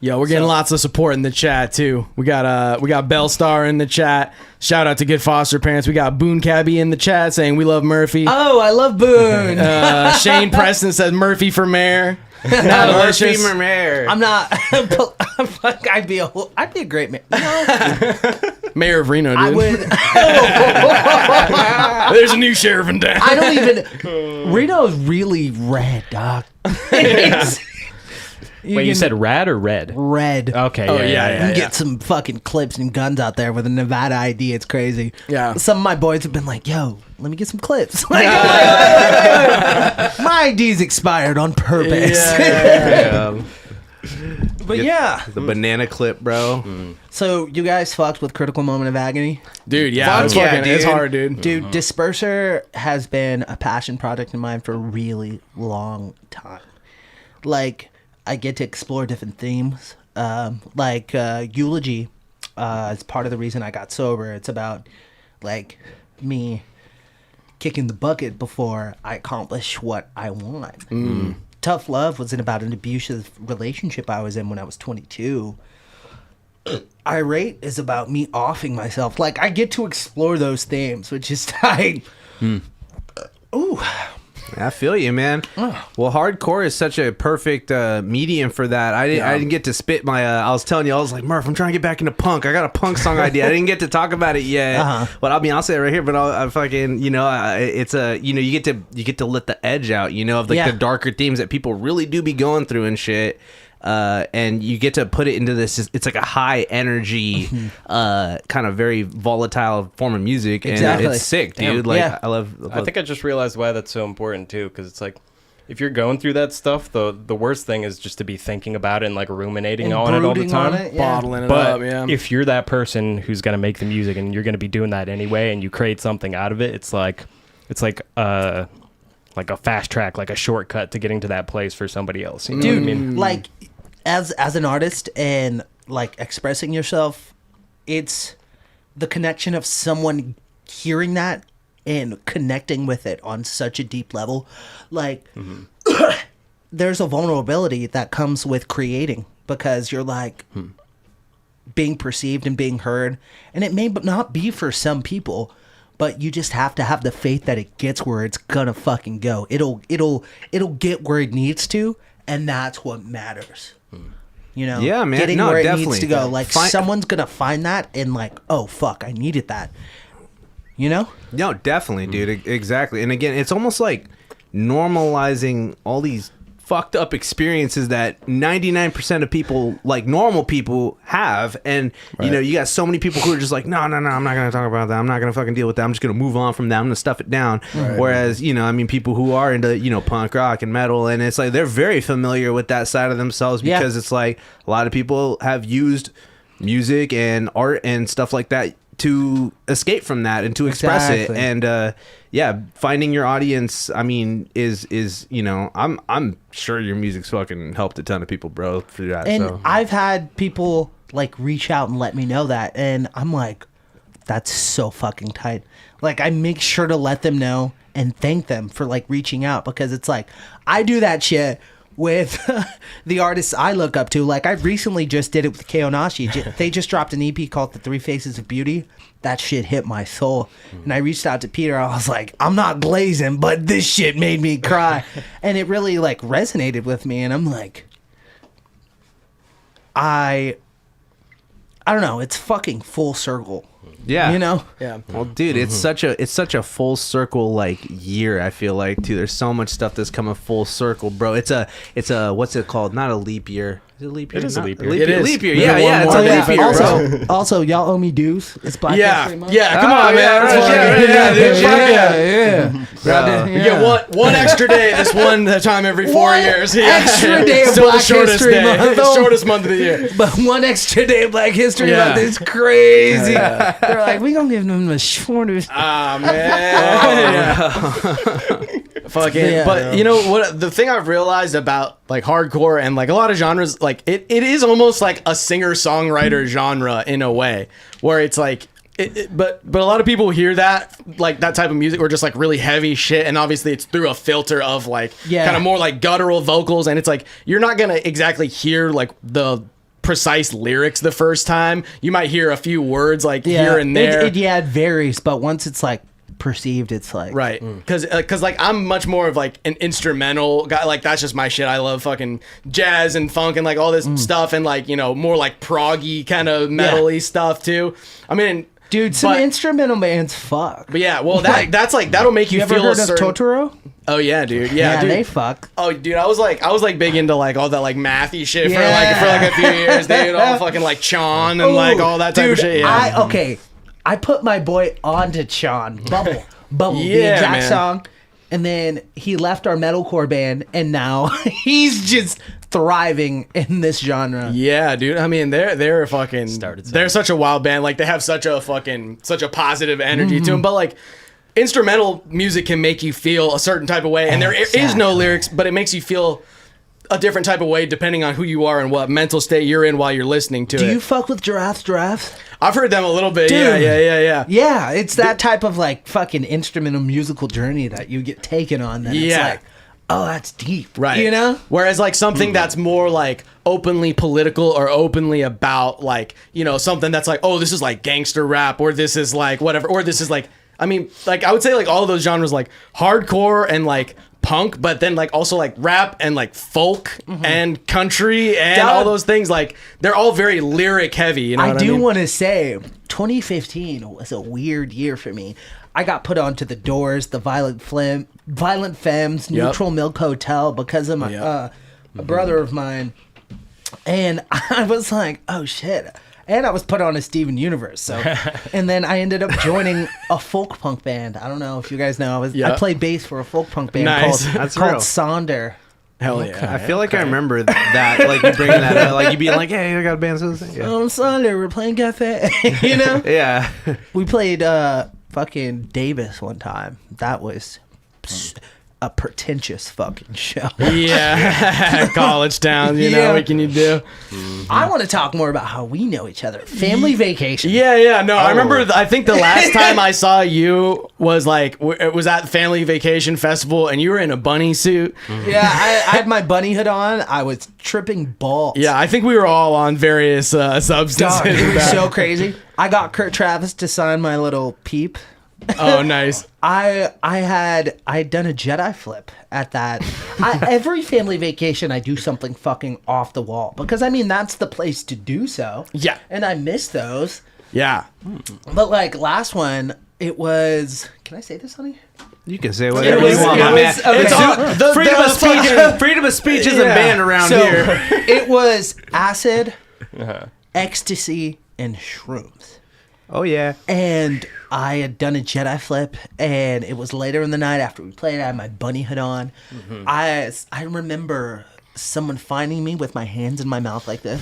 Yo, we're getting lots of support in the chat too. We got Bellstar in the chat. Shout out to good foster parents. We got Boone Cabby in the chat saying we love Murphy.
Oh, I love Boone.
Shane Preston says Murphy for mayor.
Murphy for mayor.
I'm not. I'd be a great mayor. No,
Mayor of Reno, dude.
I would.
There's a new sheriff in town.
I don't even. Reno's really red, dog.
Wait, you said rad or red?
Red.
Okay.
Oh,
yeah.
You get some fucking clips and guns out there with a Nevada ID. It's crazy.
Yeah.
Some of my boys have been like, yo, let me get some clips. Like, my ID's expired on purpose. But yeah.
The banana clip, bro.
So you guys fucked with Critical Moment of Agony?
Dude, yeah.
Fuck yeah,
It's
dude.
hard, dude.
Dude, Disperser has been a passion project of mine for a really long time. Like, I get to explore different themes. Eulogy is part of the reason I got sober. It's about, like, me kicking the bucket before I accomplish what I want. Tough Love was about an abusive relationship I was in when I was 22. Irate is about me offing myself. Like, I get to explore those themes, which is like... Ooh...
I feel you, man. Well, hardcore is such a perfect medium for that. I didn't get to spit my. I was telling you, I was like, Murph, I'm trying to get back into punk. I got a punk song idea. I didn't get to talk about it yet. But I'll say it right here. But I fucking, it's a, you get to let the edge out, of like the darker themes that people really do be going through and shit. And you get to put it into this. It's like a high energy, kind of very volatile form of music, and it's sick, dude. I love.
I think I just realized why that's so important too, because it's like, if you're going through that stuff, the worst thing is just to be thinking about it and like ruminating on it all the time,
bottling it
but
up. Yeah.
if you're that person who's gonna make the music and you're gonna be doing that anyway, and you create something out of it, it's like a fast track, like a shortcut to getting to that place for somebody else. You know what I mean?
Like, as an artist and like expressing yourself, it's the connection of someone hearing that and connecting with it on such a deep level. Like, there's a vulnerability that comes with creating, because you're like being perceived and being heard, and it may not be for some people, but you just have to have the faith that it gets where it's gonna fucking go. It'll get where it needs to, and that's what matters. You know,
Yeah, man.
getting
No,
where it
definitely.
needs to go. Like
Fi-
someone's gonna find that and like, oh fuck, I needed that. You know?
No, definitely, dude. Exactly. And again, it's almost like normalizing all these fucked up experiences that 99% of people, like normal people, have. And you know, you got so many people who are just like, no, I'm not gonna talk about that. I'm not gonna fucking deal with that. I'm just gonna move on from that. I'm gonna stuff it down. Whereas, you know, I mean, people who are into, you know, punk rock and metal, and it's like they're very familiar with that side of themselves, because it's like a lot of people have used music and art and stuff like that to escape from that and to express it. And yeah, finding your audience, I mean, is you know, I'm sure your music's fucking helped a ton of people, bro, through that.
And
So
I've had people like reach out and let me know that, and I'm like, that's so fucking tight. Like, I make sure to let them know and thank them for like reaching out, because it's like I do that shit with the artists I look up to. Like, I recently just did it with Keonashi. They just dropped an EP called The 3 Faces of Beauty. That shit hit my soul. And I reached out to Peter. I was like, I'm not glazing, but this shit made me cry. And it really like resonated with me. And I'm like, I don't know. It's fucking full circle.
yeah,
You know?
Yeah.
Well, dude, it's such a full circle like year. I feel like too. There's so much stuff that's coming full circle, bro. It's a what's it called? Not a leap year. Is it a leap year?
It is a
Not-
leap year.
It is.
Leap year.
There's
Yeah,
a
yeah. It's
one
a
more
leap
leap.
year, bro.
Also, y'all owe me dues. It's Black History Month.
Yeah, come on, man.
yeah,
That's
right,
fucking-
yeah, dude,
fuck
yeah.
You get one extra day this one time every 4
One
years.
extra day of
Still the
Black
shortest
History
day.
Month, though.
Shortest month of the year.
But one extra day of Black History
Yeah.
Month is crazy. They're like, we gonna give them the shortest.
Ah, man. Fucking.
Yeah.
But you know what? The thing I've realized about like hardcore and like a lot of genres, like it is almost like a singer-songwriter genre in a way, where it's like. But a lot of people hear that, like that type of music, or just like really heavy shit, and obviously it's through a filter of like kind of more like guttural vocals, and it's like you're not gonna exactly hear like the precise lyrics the first time. You might hear a few words like here and there.
It varies, but once it's like perceived, it's like
Right, because like I'm much more of like an instrumental guy. Like that's just my shit. I love fucking jazz and funk and like all this stuff, and like, you know, more like proggy kind of metal-y stuff too. I mean,
dude, some instrumental bands fuck.
but yeah, well that's like that'll make you,
You ever
feel
heard
a
of
certain.
Totoro?
Oh yeah, dude. Yeah, dude.
They fuck.
Oh, dude, I was like big into like all that like mathy shit for like a few years, dude. All fucking like Chon and like all that type of shit. Yeah.
I put my boy onto Chon. Bubble, the
Yeah,
exact
man.
song, and then he left our metalcore band, and now he's just thriving in this genre.
Yeah, dude. I mean, they're fucking.
Started
They're such a wild band. Like they have such a positive energy to them. But like, instrumental music can make you feel a certain type of way, and there is no lyrics, but it makes you feel a different type of way depending on who you are and what mental state you're in while you're listening to it.
Do you fuck with Giraffes?
I've heard them a little bit.
Dude.
Yeah.
Yeah, it's that type of like fucking instrumental musical journey that you get taken on. That it's like, oh, that's deep,
Right.
You know?
Whereas like something that's more like openly political or openly about like, you know, something that's like, oh, this is like gangster rap, or this is like whatever, or this is like, I mean, like I would say like all of those genres, like hardcore and like punk, but then like also like rap and like folk and country and all those things, like they're all very lyric heavy. You know what I mean?
want to say 2015 was a weird year for me. I got put onto the Doors, the Violent Femmes, Neutral Milk Hotel because of my a brother of mine, and I was like, oh shit. And I was put on a Steven Universe, so, and then I ended up joining a folk punk band. I don't know if you guys know. I played bass for a folk punk band
Nice.
called
That's real.
Sonder.
Hell yeah.
I feel like I remember that, like you bringing that up, like you being like, "Hey, I got a band." So yeah.
Sonder, we're playing cafe. You know,
Yeah.
we played fucking Davis one time. That was a pretentious fucking show.
Yeah. College town, you know, what can you do?
I want to talk more about how we know each other. Family vacation.
Yeah. No, I remember. I think the last time I saw you was like it was at Family Vacation Festival, and you were in a bunny suit.
Yeah, I had my bunny hood on. I was tripping balls.
Yeah, I think we were all on various substances.
Dog, it was so crazy. I got Kurt Travis to sign my little peep.
Oh, nice.
I had done a Jedi flip at that. Every family vacation, I do something fucking off the wall because I mean that's the place to do so.
Yeah.
And I miss those.
Yeah.
But like last one, it was. Can I say this, honey?
You can say whatever you want, my man. Freedom of speech isn't banned around here.
It was acid, ecstasy, and shrooms.
Oh yeah.
And I had done a Jedi flip, and it was later in the night after we played. I had my bunny hood on. I remember someone finding me with my hands in my mouth like this.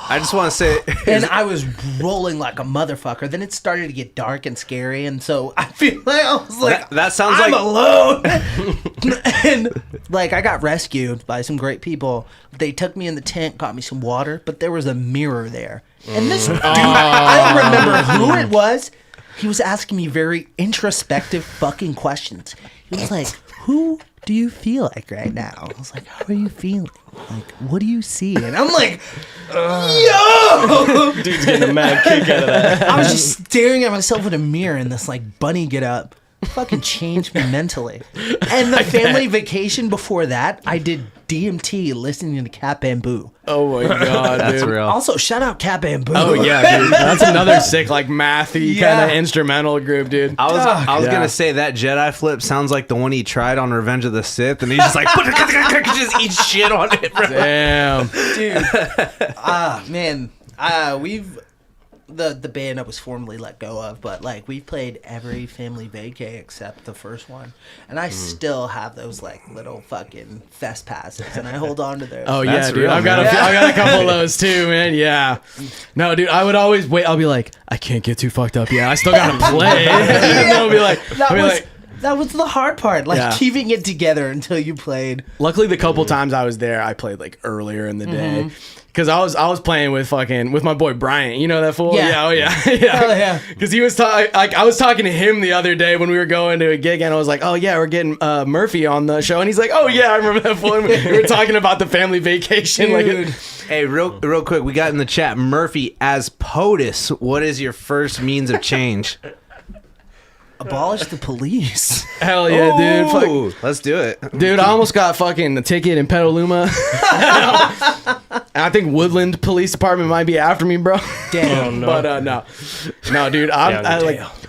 I just want to say,
and I was rolling like a motherfucker. Then it started to get dark and scary, and so I feel like I was like,
that sounds
I'm
like
alone. And like I got rescued by some great people. They took me in the tent, got me some water, but there was a mirror there. And this dude, I don't remember who it was. He was asking me very introspective fucking questions. He was like, "Who do you feel like right now?" I was like, "How are you feeling? Like, what do you see?" And I'm like, yo!
Dude's getting a mad kick out of that.
I was just staring at myself in a mirror in this like bunny get up. Fucking changed me mentally. And the family vacation before that, I did DMT listening to Cat Bamboo.
Oh my god,
that's
dude.
real.
Also, shout out Cat Bamboo.
Oh yeah, dude. That's another sick, like mathy kind of instrumental group, dude.
I was gonna say that Jedi flip sounds like the one he tried on Revenge of the Sith, and he just like just eats shit on it, bro.
Damn,
dude. Man, we've the band I was formerly let go of, but like we played every family vacay except the first one, and I still have those like little fucking fest passes, and I hold on to those.
Oh
That's
yeah, dude.
real,
I got a couple of those too, man. Yeah. No, dude. I would always wait. I'll be like, I can't get too fucked up yet. I still gotta play. And then I'll be like,
that was the hard part, like keeping it together until you played.
Luckily, the couple times I was there, I played like earlier in the day. Because I was playing with my boy Bryant, you know that fool?
Yeah.
Oh yeah, yeah. Because he was I was talking to him the other day when we were going to a gig, and I was like, oh yeah, we're getting Murphy on the show, and he's like, oh yeah, I remember that fool. We were talking about the family vacation,
Dude.
Hey, real quick, we got in the chat, Murphy, as POTUS, what is your first means of change?
Abolish the police.
Hell yeah, dude.
Ooh, let's do it.
Dude, I almost got fucking a ticket in Petaluma. And I think Woodland Police Department might be after me, bro.
Damn.
But no, dude.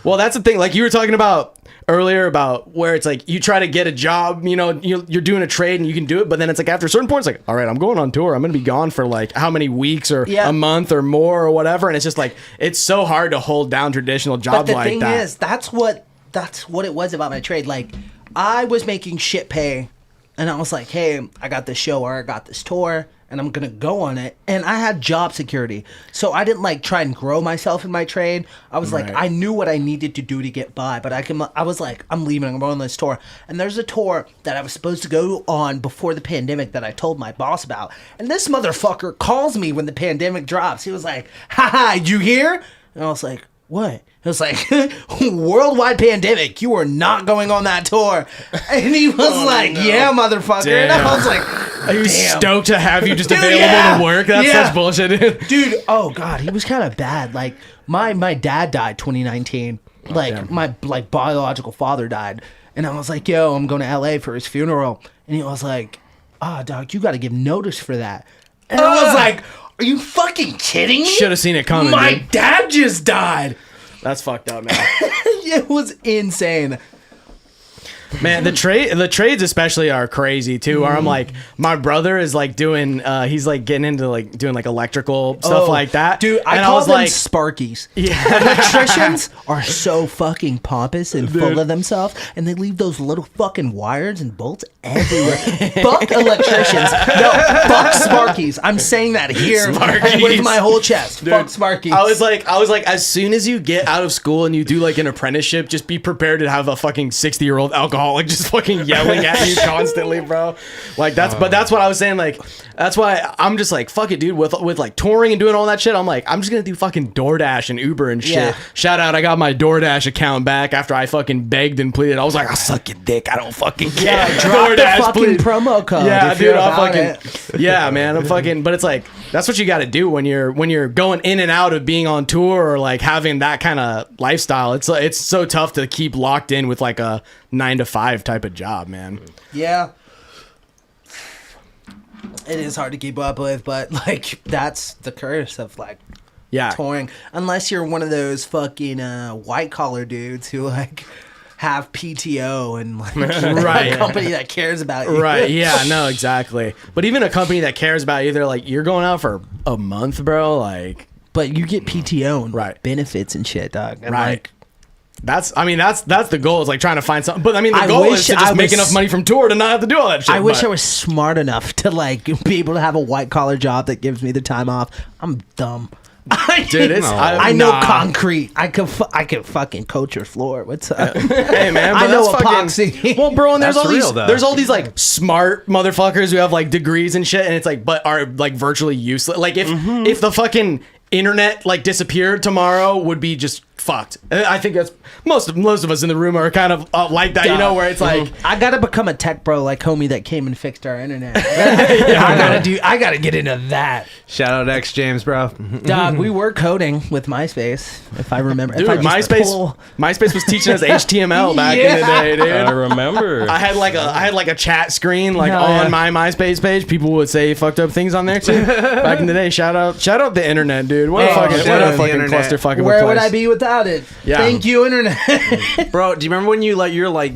Well, that's the thing. Like you were talking about earlier about where it's like you try to get a job, you know, you're doing a trade and you can do it, but then it's like after a certain point, it's like, all right, I'm going on tour. I'm going to be gone for like how many weeks or a month or more or whatever. And it's just like, it's so hard to hold down traditional jobs like that.
But the thing is, that's what it was about my trade. Like, I was making shit pay, and I was like, hey, I got this show or I got this tour, and I'm gonna go on it. And I had job security, so I didn't like try and grow myself in my trade. I was like, I knew what I needed to do to get by, but I was like, I'm leaving, I'm going on this tour. And there's a tour that I was supposed to go on before the pandemic that I told my boss about. And this motherfucker calls me when the pandemic drops. He was like, haha, you hear? And I was like, what? It was like, worldwide pandemic, you are not going on that tour. And he was yeah, motherfucker.
Damn.
And I was like,
are you stoked to have you just
Dude,
available to work? That's such bullshit,
dude. Oh god, he was kind of bad. Like my dad died 2019. Like my biological father died, and I was like, yo, I'm going to LA for his funeral. And he was like, dog, you got to give notice for that. And I was like, are you fucking kidding me?
Should have seen it coming.
My
dude.
dad just died.
That's fucked up, man.
It was insane.
Man, the trades especially are crazy too. Where I'm like, my brother is like doing, he's like getting into like doing like electrical stuff like that.
Dude, I
and
call
was
them
like,
Sparkies.
Yeah.
Electricians are so fucking pompous and full of themselves, and they leave those little fucking wires and bolts everywhere. Fuck electricians. No, fuck Sparkies. I'm saying that here with my whole chest. Dude, fuck Sparkies.
I was like, as soon as you get out of school and you do like an apprenticeship, just be prepared to have a fucking 60-year-old alcoholic just fucking yelling at you constantly, bro. Like that's what I was saying. Like that's why I'm just like, fuck it, dude. With like touring and doing all that shit, I'm like, I'm just gonna do fucking DoorDash and Uber and shit.
Yeah.
Shout out, I got my DoorDash account back after I fucking begged and pleaded. I was like, I'll suck your dick. I don't fucking care.
Yeah, drop the fucking promo code.
Yeah,
if
dude,
you're
I'll
about
fucking
it.
yeah, man. I'm fucking. But it's like that's what you got to do when you're going in and out of being on tour or like having that kind of lifestyle. It's so tough to keep locked in with like a 9 to 5 type of job, man.
Yeah. It is hard to keep up with, but like that's the curse of like touring. Unless you're one of those fucking white collar dudes who like have PTO and like a company that cares about you.
Right. Yeah, no, exactly. But even a company that cares about you, they're like, you're going out for a month, bro. Like,
but you get PTO and benefits and shit, dog. And
like, that's the goal, is like trying to find something. But I mean, the goal is to just make enough money from tour to not have to do all that shit.
I wish I was smart enough to like be able to have a white collar job that gives me the time off. I'm dumb.
Dude,
I know concrete. I could fucking coach your floor. What's up?
Hey man,
I know epoxy.
Well, bro, and there's all
real,
there's all these like smart motherfuckers who have like degrees and shit, and it's like, but are like virtually useless. Like if the fucking internet like disappeared tomorrow, would be just fucked. I think that's most of us in the room are kind of like that, you know, where it's like
I gotta become a tech bro like homie that came and fixed our internet. I gotta get into that.
Shout out X James, bro.
Dog, we were coding with MySpace, if I remember.
Dude, MySpace was teaching us HTML back in the day, dude.
I remember.
I had like a chat screen on my MySpace page. People would say fucked up things on there too. Back in the day. Shout out the internet, dude. What a fucking clusterfuck of a place.
Where would I be without it?
Yeah.
Thank you, internet.
Bro, do you remember when you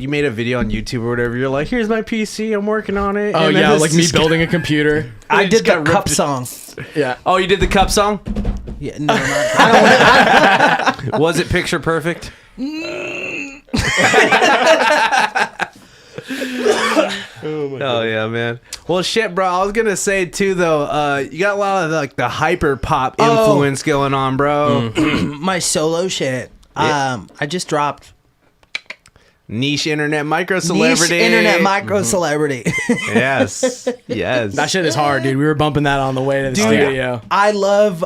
made a video on YouTube or whatever? You're like, here's my PC, I'm working on it.
Oh,
and
yeah, like me building a computer.
I did the cup song.
Yeah.
Oh, you did the cup song?
Yeah, no, I don't.
Was it picture perfect? Oh yeah, man. Well, shit, bro. I was gonna say too, though. You got a lot of like the hyper pop influence going on, bro.
My solo shit. I just dropped
niche internet micro celebrity. Yes.
That shit is hard, dude. We were bumping that on the way to the studio.
I love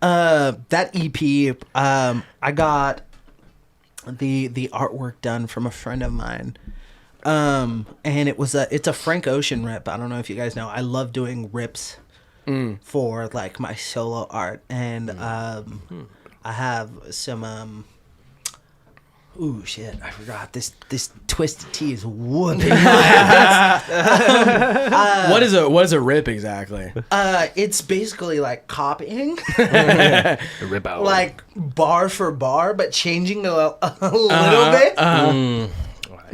that EP. I got the artwork done from a friend of mine. And it's a Frank Ocean rip. I don't know if you guys know. I love doing rips for like my solo art, and I have some ooh shit! I forgot this Twisted Tea is whooping my ass.
What is a rip exactly?
It's basically like copying,
Rip out
like bar for bar, but changing a little bit.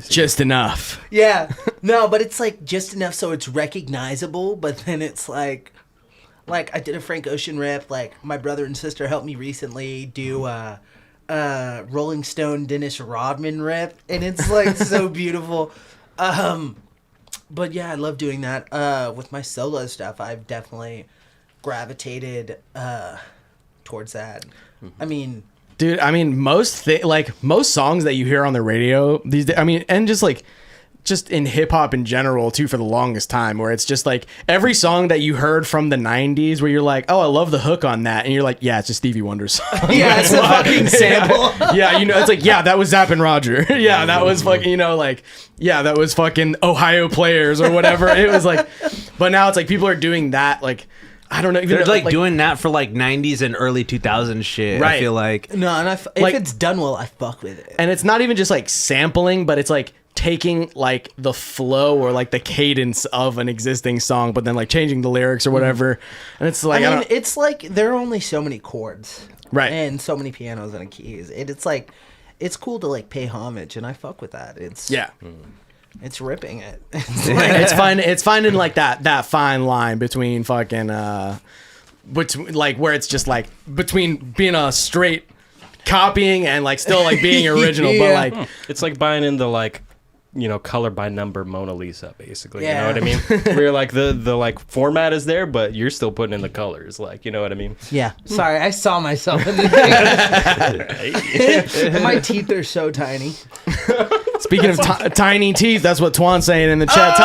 Just enough.
Yeah. No, but it's like just enough so it's recognizable, but then it's like I did a Frank Ocean rip. Like my brother and sister helped me recently do Rolling Stone Dennis Rodman rip, and it's like so beautiful. But yeah, I love doing that. With my solo stuff, I've definitely gravitated towards that. I mean,
dude, I mean, most songs that you hear on the radio these days, I mean, and just in hip hop in general too, for the longest time, where it's just like every song that you heard from the 90s where you're like, oh, I love the hook on that, and you're like, yeah, it's a Stevie Wonder song.
Yeah, it's a fucking sample.
Yeah, you know, it's like, yeah, that was Zapp and Roger. Yeah, that was fucking, you know, like, yeah, that was fucking Ohio Players or whatever. It was like, but now it's like people are doing that, like, I don't know.
They're like doing that for like 90s and early 2000s shit.
Right.
I feel like.
No, and if it's done well, I fuck with it.
And it's not even just like sampling, but it's like taking like the flow or like the cadence of an existing song, but then like changing the lyrics or whatever. And it's like,
I mean, it's like there are only so many chords,
right,
and so many pianos and keys. It's like it's cool to like pay homage, and I fuck with that. It's It's ripping it.
It's finding like that fine line between fucking between like where it's just like between being a straight copying and like still like being original, but like
it's like buying into like, you know, color by number Mona Lisa, basically.
Yeah.
You know what I mean? Where you're like the like format is there, but you're still putting in the colors, like, you know what I mean?
Yeah. Sorry, I saw myself in the thing. My teeth are so tiny.
Speaking of tiny teeth, that's what Twan's saying in the chat.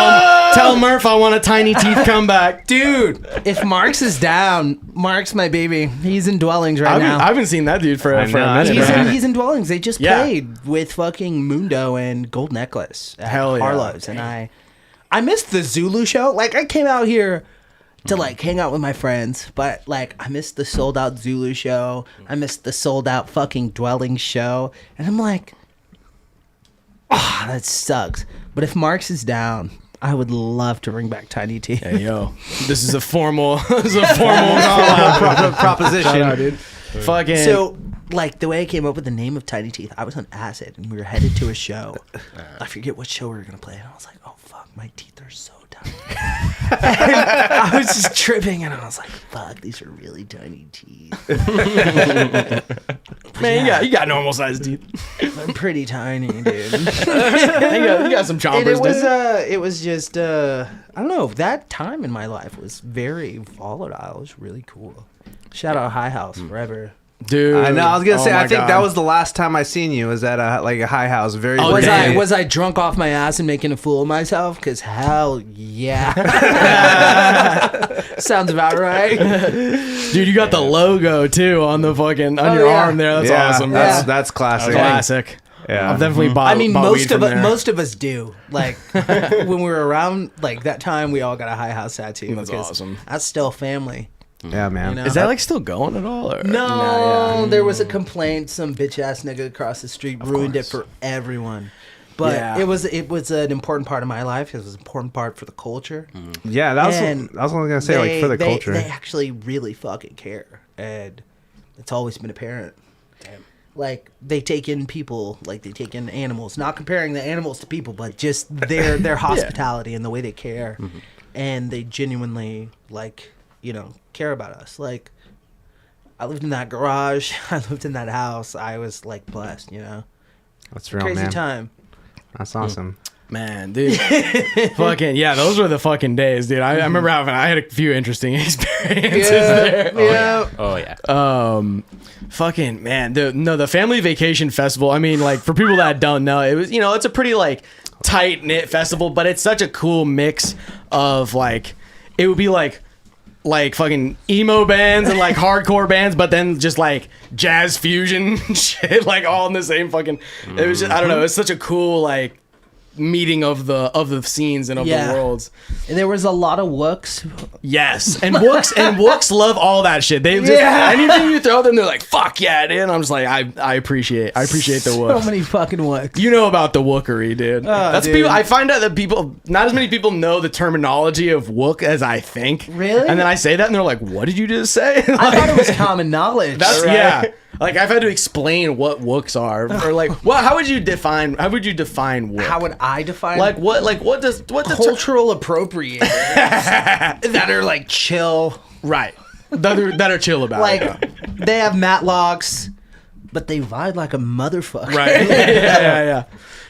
Tell Murph I want a tiny teeth comeback.
Dude, if Marks is down, Mark's my baby. He's in Dwellings now.
I haven't seen that dude for a minute.
He's in Dwellings. They just played with fucking Mundo and Gold Necklace at Harlow's. And I missed the Zulu show. Like, I came out here to like hang out with my friends. But like I missed the sold out Zulu show. I missed the sold out fucking Dwelling show. And I'm like, oh, that sucks. But if Marks is down, I would love to bring back Tiny Teeth.
Hey, yo, this is a formal proposition.
Proposition.
Shout out, dude. Fucking.
So, like, the way I came up with the name of Tiny Teeth, I was on acid, and we were headed to a show. I forget what show we were going to play, and I was like, oh, fuck, my teeth are so tiny. I was just tripping, and I was like, fuck, these are really tiny teeth.
Man, you got normal sized teeth.
I'm pretty tiny, dude.
you got some chompers.
And it was,
dude.
it was just, I don't know, that time in my life was very volatile. It was really cool. Shout out High House forever.
Dude,
I know. I was gonna say.
oh my
I think
God.
that was the last time I seen you. Was at a high house. Very.
Oh,
Was
damn.
I drunk off my ass and making a fool of myself? Because hell yeah. Sounds about right.
Dude, you got the logo too on the fucking on your arm there. That's
yeah,
awesome.
That's classic.
Classic.
Yeah.
I've definitely bought.
I mean,
bought
most
weed from there.
most of us do. Like when we were around, like that time, we all got a High House tattoo.
That's
because
awesome.
That's still family.
Yeah, man.
You know?
Is that like still going at all? Or?
No, there was a complaint. Some bitch ass nigga across the street ruined it for everyone. But
Yeah.
it was an important part of my life. It was an important part for the culture.
Yeah, that was.
And
I was gonna say like for the culture.
They actually really fucking care, and it's always been apparent. Damn. Like they take in people, like they take in animals. Not comparing the animals to people, but just their hospitality and the way they care, and they genuinely care about us. Like I lived in that garage, I lived in that house. I was like blessed,
That's real,
Crazy
man.
time.
That's awesome.
Man, dude. Fucking, yeah, those were the fucking days, dude. I remember I had a few interesting experiences there.
Oh yeah.
Fucking, man. The Family Vacation Festival, I mean, like, for people that don't know, it was, it's a pretty, like, tight-knit festival, but it's such a cool mix of, like, it would be, like fucking emo bands and like hardcore bands, but then just like jazz fusion shit, like all in the same fucking. It was just, I don't know. It's such a cool like meeting of the scenes and of the worlds.
And there was a lot of wooks.
Yes, and wooks love all that shit. They just anything you throw them, they're like fuck yeah, dude. And I'm just like I appreciate the wooks.
So many fucking wooks.
You know about the wookery, dude. That's
dude.
people. I find out that not as many people know the terminology of wook as I think.
Really?
And then I say that, and they're like, "What did you just say?"
I thought it was common knowledge.
That's yeah. Like I've had to explain what wooks are, or like, how would you define wook?
How would I define
what does
cultural appropriators that are like chill,
right? That are chill about
like
it.
they have matlocks, but they vibe like a motherfucker.
Right? Yeah.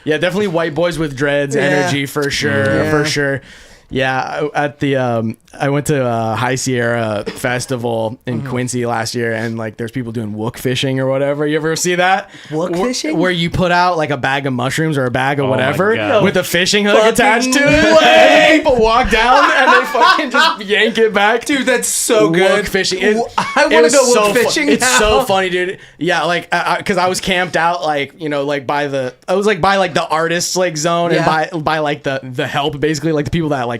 Definitely white boys with dreads energy for sure. Yeah, at the I went to High Sierra Festival in Quincy last year, and like there's people doing wook fishing or whatever. You ever see that?
Wook fishing?
Where you put out like a bag of mushrooms or a bag of
my
whatever
God.
with a fishing hook attached to it. And people walk down and they fucking just yank it back.
Dude, that's so
Wook fishing.
I want to go wook fishing.
It's
now.
so funny, dude. Yeah, like because I was camped out, like like by the artists like zone and by like the help, basically like the people that like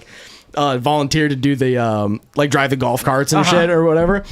volunteered to do the like drive the golf carts and shit or whatever.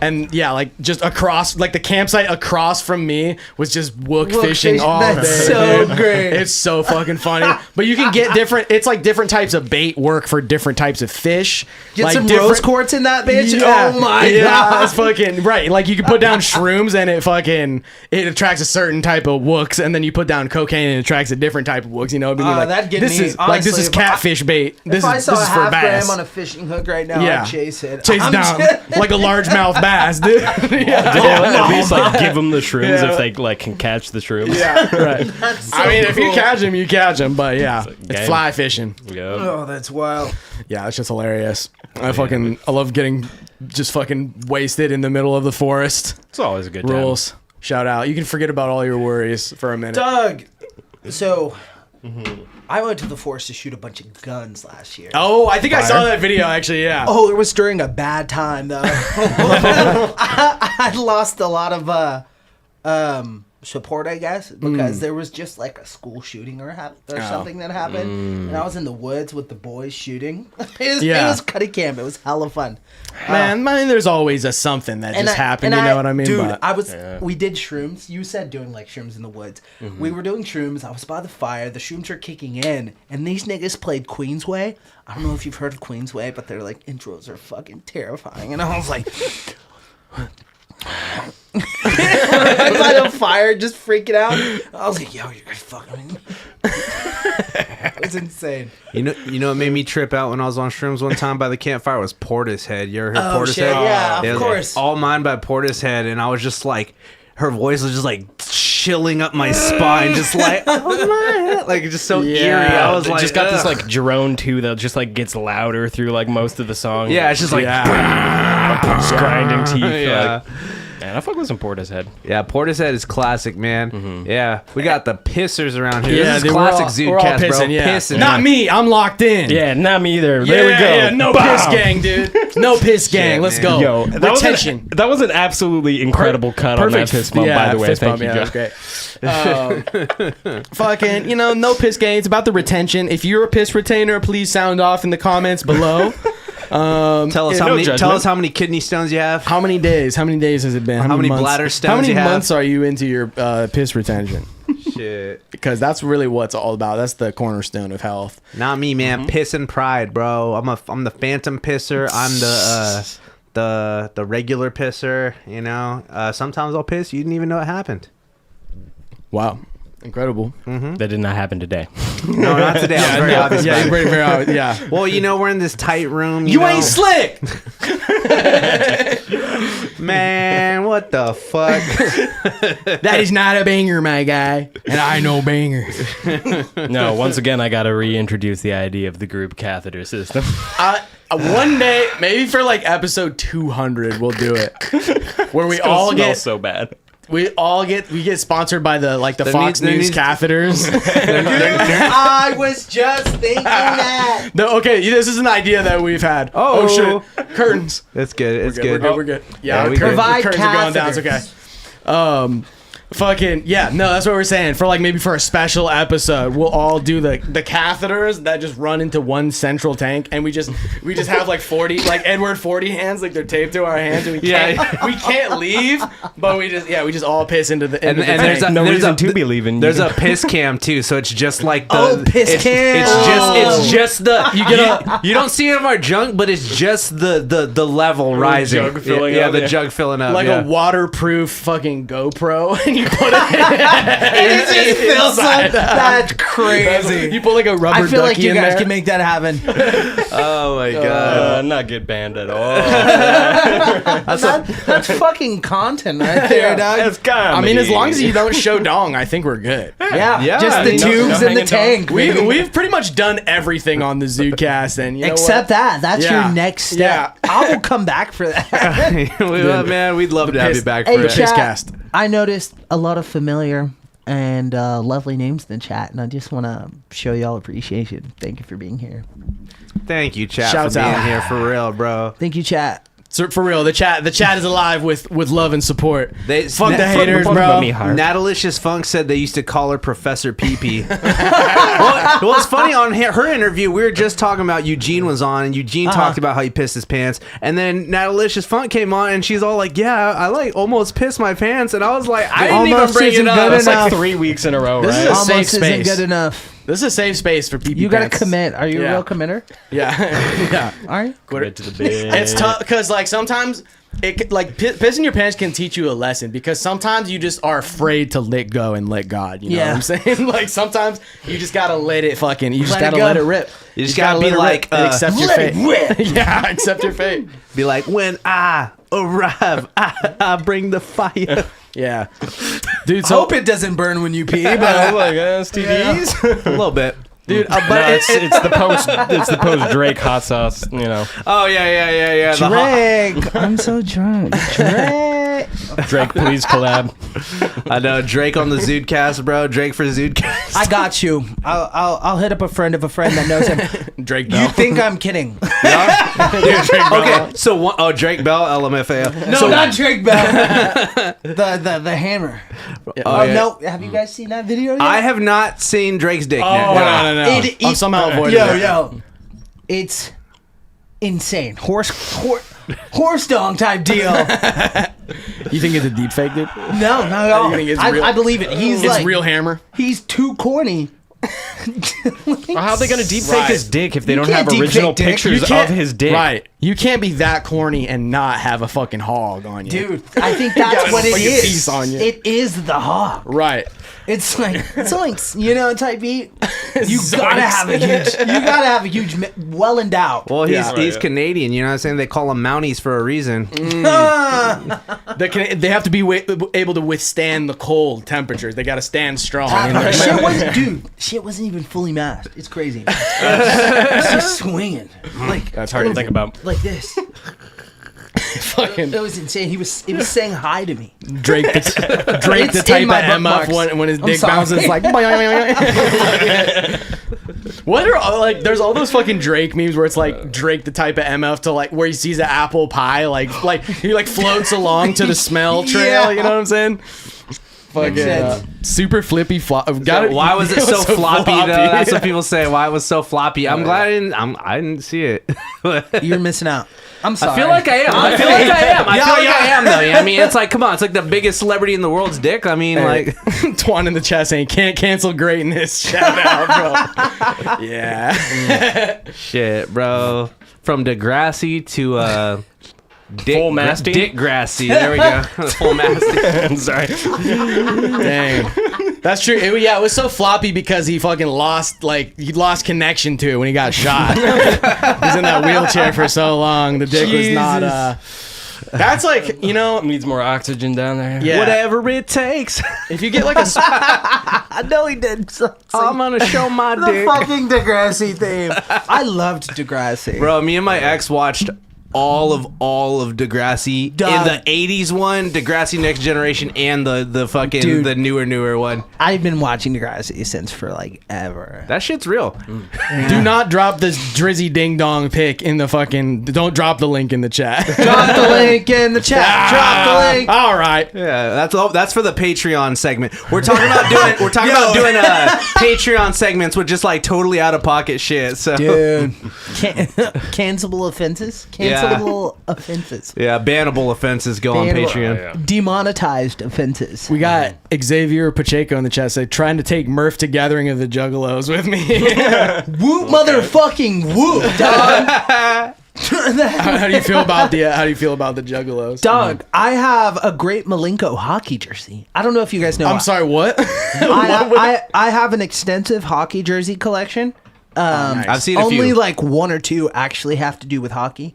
And yeah, like just across like the campsite across from me was just wook fishing all day.
That's so
dude.
great.
It's so fucking funny. But you can get different types of bait work for different types of fish.
Get
like
some
different
rose quartz in that bitch.
Yeah.
Oh my
Yeah,
god,
it's fucking right. Like you can put down shrooms and it attracts a certain type of wooks, and then you put down cocaine and it attracts a different type of wooks. You know, like,
that'd get
this
me.
is
Honestly,
this is catfish bait. This
if I
is
saw a
for
half
bass.
gram on a fishing hook right now,
Yeah.
I'd chase it.
Chase
I'm
down
just-
like a largemouth bass, dude.
Did they at least like give them the shrooms
Yeah.
if they like can catch the shrooms?
Yeah, right.
That's so
I mean, if you
cool.
catch them, you catch them. But yeah, it's
game.
fly fishing.
Yeah.
Oh, that's wild.
Yeah, it's just hilarious. I love getting just fucking wasted in the middle of the forest.
It's always a good time.
Rules. Shout out. You can forget about all your worries for a minute.
Doug, so I went to the forest to shoot a bunch of guns last year.
Oh, I think I saw that video actually. Yeah.
Oh, it was during a bad time though. I lost a lot of support, I guess, because there was just like a school shooting or something that happened, and I was in the woods with the boys shooting. It was cutty camp. It was hella fun.
Man, I mean, there's always a something that just happened. You know what I mean?
Dude, we did shrooms. You said doing like shrooms in the woods. We were doing shrooms. I was by the fire. The shrooms are kicking in, and these niggas played Queensway. I don't know if you've heard of Queensway, but their like intros are fucking terrifying. And I was like, I'm by the fire, just freaking out. I was like, yo, you're gonna fucking. It was insane.
You know what made me trip out when I was on shrooms one time by the campfire was Portishead. You ever heard Portishead?
Shit, yeah, of course.
All Mine by Portishead, and I was just like, her voice was just like chilling up my spine, just like, oh my, like just so eerie. I was like,
just got this like drone too that just like gets louder through like most of the song.
Yeah, it's just like
grinding teeth.
Yeah.
Like, man, I fuck with some Portishead.
Yeah, Portishead is classic, man. Yeah, we got the pissers around here.
Yeah,
this is
dude,
classic
we're all
Zudecast, bro.
pissing, yeah.
Pissing.
Not me. I'm locked in.
Yeah, not me either.
Yeah,
There we go.
Yeah, no
Bow.
piss gang, dude. No piss gang. Let's
man.
go.
Yo,
Retention.
that was an absolutely incredible cut on that fist bump, by the way.
Fist
Thank
bump,
you,
yeah,
Joe.
that was great. Fucking, no piss gang. It's about the retention. If you're a piss retainer, please sound off in the comments below.
Tell us how many kidney stones you have.
How many days? How many days has it been?
How many
months?
bladder stones
How many
you have?
months are you into your piss retention?
Shit.
Because that's really what it's all about. That's the cornerstone of health.
Not me, man. Piss and pride, bro. I'm the phantom pisser. I'm the regular pisser. Sometimes I'll piss. You didn't even know it happened.
Wow. Incredible.
That did not happen today.
No, not today. I was very obvious.
Yeah,
about
you're
it.
very obvious. Yeah.
Well, we're in this tight room.
You ain't slick.
Man, what the fuck?
That is not a banger, my guy. And I know bangers.
No, once again, I got to reintroduce the idea of the group catheter system.
One day, maybe for like episode 200, we'll do it. Where we all
Smells
get
so bad.
we get sponsored by the Fox News catheters.
I was just thinking that.
This is an idea that we've had. Oh shit. Curtains.
It's good. It's good.
We're good. Yeah,
we
the
good.
curtains are going down. It's okay. That's what we're saying. For maybe for a special episode, we'll all do the catheters that just run into one central tank, and we just have 40 Edward 40 hands, they're taped to our hands, and we can't leave, but we just all piss into the tank.
There's no reason to be leaving.
There's a piss cam too, so it's just like the
piss cam.
It's just the you don't see it in our junk, but it's just the level rising.
Jug filling
yeah,
up,
the
yeah.
jug filling up.
like
yeah.
a waterproof fucking GoPro, and you put it
It just feels like that's crazy.
You put a rubber
I feel like
ducky
you
in
guys
there.
can make that happen.
Oh my god.
not good band at all.
That's fucking content right there, dog.
It's comedy.
I mean, as long as you don't show dong, I think we're good.
Yeah,
just
I
the
mean,
tubes
no
in the
hanging
tank.
We've pretty much done everything on the ZUDECAST, and you know
Except that. That's
Yeah.
your next step.
Yeah.
I will come back for that.
Man, we'd love to have you back
Hey,
for it.
chat,
Pisscast.
I noticed a lot of familiar and lovely names in the chat, and I just want to show y'all appreciation. Thank you for being here.
Thank you, chat,
Shouts
for being
out.
here for real, bro.
Thank you, chat.
So for real, the chat is alive with love and support. Fuck the
Fuck
haters,
about
bro.
me, Hart.
Natalicious Funk said they used to call her Professor Pee-Pee. well, it's funny, on her interview, we were just talking about Eugene was on, and Eugene talked about how he pissed his pants, and then Natalicious Funk came on, and she's all like, yeah, I almost pissed my pants, and I was like, I didn't even
Almost
bring it
isn't
up.
good
It's like,
enough.
3 weeks in a row,
This
right?
is a
Almost
safe
isn't
space.
good enough.
This is a safe space for people.
You got to commit. Are you a
Yeah.
real committer?
Yeah, yeah.
All right.
Quit to the bed.
It's tough because sometimes pissing your pants can teach you a lesson, because sometimes you just are afraid to let go and let God. You know what I'm saying? Sometimes you just gotta let it fucking. You just
Let it
gotta
go.
let it rip.
You just gotta be
let it
like,
rip and accept your
let
fate.
it rip.
Yeah, accept your fate.
be like, when I arrive, I bring the fire.
Yeah, dude.
So, hope it doesn't burn when you pee, but
like STDs.
A little bit.
dude,
No, it's the post Drake hot sauce.
Oh, yeah. The hot-
Drake, I'm so drunk. Drake.
Drake, please collab.
I know Drake on the ZUDECAST, bro. Drake for ZUDECAST.
I got you. I'll hit up a friend of a friend that knows him.
Drake Bell.
You think I'm kidding?
Okay, so Drake Bell, LMFAO.
No, not Drake Bell. the hammer. Oh
yeah.
no! Have you guys seen that video yet?
I have not seen Drake's dick.
Oh,
yet.
no. I'm somehow avoiding it.
Yo, it's insane. Horse dong type deal.
You think it's a deep fake, dude?
No, not at all.
You think it's real?
I believe it. He's
It's
like
real hammer.
He's too corny.
How are they gonna deep fake his dick if they don't
can't
have
deep
original
fake dick.
pictures of his dick?
Right. You can't be that corny and not have a fucking hog on you.
Dude, I think that's what it
fucking
is.
piece on you.
It is the hog.
Right.
It's like zoinks, you know, type beat. You gotta have a huge, well endowed.
Well, he's Canadian. You know what I'm saying? They call them Mounties for a reason.
They have to be able to withstand the cold temperatures. They got to stand strong.
Shit wasn't even fully masked. It's crazy. It's just swinging like
That's hard to think about.
like this.
Fucking
It was insane. He was saying hi to me.
Drake the
It's
type
in my
of MF
bookmarks.
when his
I'm
dick
sorry.
bounces like. What are like? There's all those fucking Drake memes where it's like Drake the type of MF to like where he sees an apple pie like he like floats along to the smell trail.
Yeah.
You know what I'm saying? Fucking super flippy.
Why was it so floppy? Though? That's what people say. Why it was so floppy? I'm glad I didn't see it.
You're missing out. I'm sorry.
I feel like I am. I feel like I am though. I mean, it's like, come on, it's like the biggest celebrity in the world's dick. I mean, like
Twan in the chat saying can't cancel greatness. Shout out, bro. Yeah.
shit, bro. From Degrassi to
Full Masty?
Dick Grassy. There we go. Full Masty.
I'm sorry.
Dang. That's true. Yeah, it was so floppy because he fucking lost connection to it when he got shot. He was in that wheelchair for so long. The dick was not that's like, you know,
Needs more oxygen down there.
yeah.
Whatever it takes.
If you get like a
I know he did.
I'm gonna show my dick.
Fucking Degrassi theme. I loved Degrassi.
Bro, me and my ex watched all of Degrassi
Dog.
in the 80s one, Degrassi Next Generation, and the fucking
Dude.
the newer one.
I've been watching Degrassi since for like ever.
That shit's real.
Do not drop this Drizzy Ding Dong pic in the fucking. Don't drop the link in the chat.
Drop the link in the chat. Drop the link.
All right.
Yeah, that's for the Patreon segment. We're talking about doing Patreon segments with just like totally out of pocket shit. So
Dude, cancelable offenses. Cancelable offenses.
yeah, bannable offenses go on
Bannable.
Patreon.
Demonetized offenses.
We got Xavier Pacheco in the chat say trying to take Murph to Gathering of the Juggalos with me.
Whoop, motherfucking whoop, dog.
How do you feel about the Juggalos?
Dog, I have a great Malenko hockey jersey. I don't know if you guys know.
I'm sorry, what?
I have an extensive hockey jersey collection.
Nice.
I've seen a
Only
few.
like one or two actually have to do with hockey.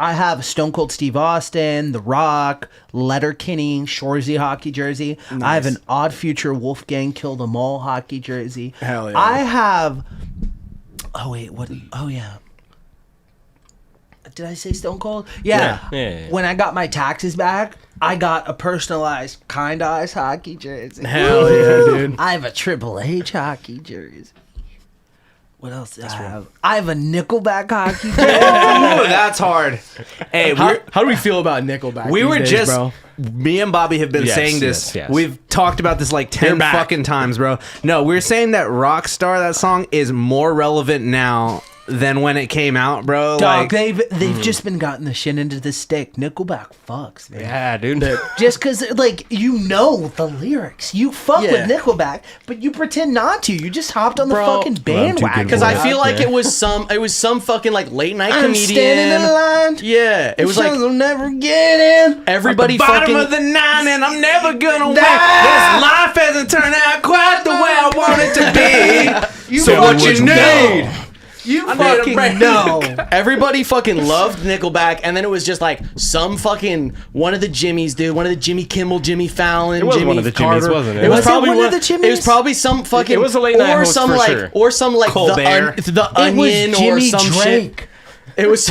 I have Stone Cold Steve Austin, The Rock, Letterkenny, Shoresy hockey jersey.
Nice.
I have an Odd Future Wolfgang Kill Them All hockey jersey.
Hell yeah.
I have. Oh wait, what? Oh yeah. Did I say Stone Cold? Yeah.
Yeah.
When I got my taxes back, I got a personalized Kind Eyes hockey jersey.
Hell yeah, dude.
I have a Triple H hockey jersey. What else do I have? I have a Nickelback hockey jersey.
Oh, that's hard. Hey,
How do we feel about Nickelback?
we
these
were
days,
just
bro?
me and Bobby have been
Yes,
saying this.
yes.
We've talked about this like 10
back.
fucking times, bro. No, we're saying that Rockstar, that song, is more relevant now than when it came out, bro.
Dog,
Like,
they've just been gotten the shit into the stick. Nickelback fucks, man.
Yeah, dude.
Just because, like, you know the lyrics. You fuck
Yeah.
with Nickelback, but you pretend not to. You just hopped on the
Bro,
fucking bandwagon.
Because I
dog.
feel like it was some fucking like late night
I'm
comedian.
standing in line.
Yeah, it was like
I'll never get in.
everybody
bottom
fucking.
of the nine, and I'm never gonna win. This life hasn't turned out quite the way I want it to be.
You
So what
fucking
you need?
You
I need a
fucking
break.
know.
Everybody fucking loved Nickelback, and then it was just like some fucking one of the Jimmys, dude. One of the Jimmy Kimmel, Jimmy Fallon,
It was
Jimmy
one of the
Carter.
Jimmys, wasn't it?
It was
Was it
probably
one of the
It
Jimmys?
was probably some fucking.
It was a late night
or
host
some
for
like
sure.
or some like
Colbert.
the
It was
Onion or
Jimmy
some
Drake.
shit. It was.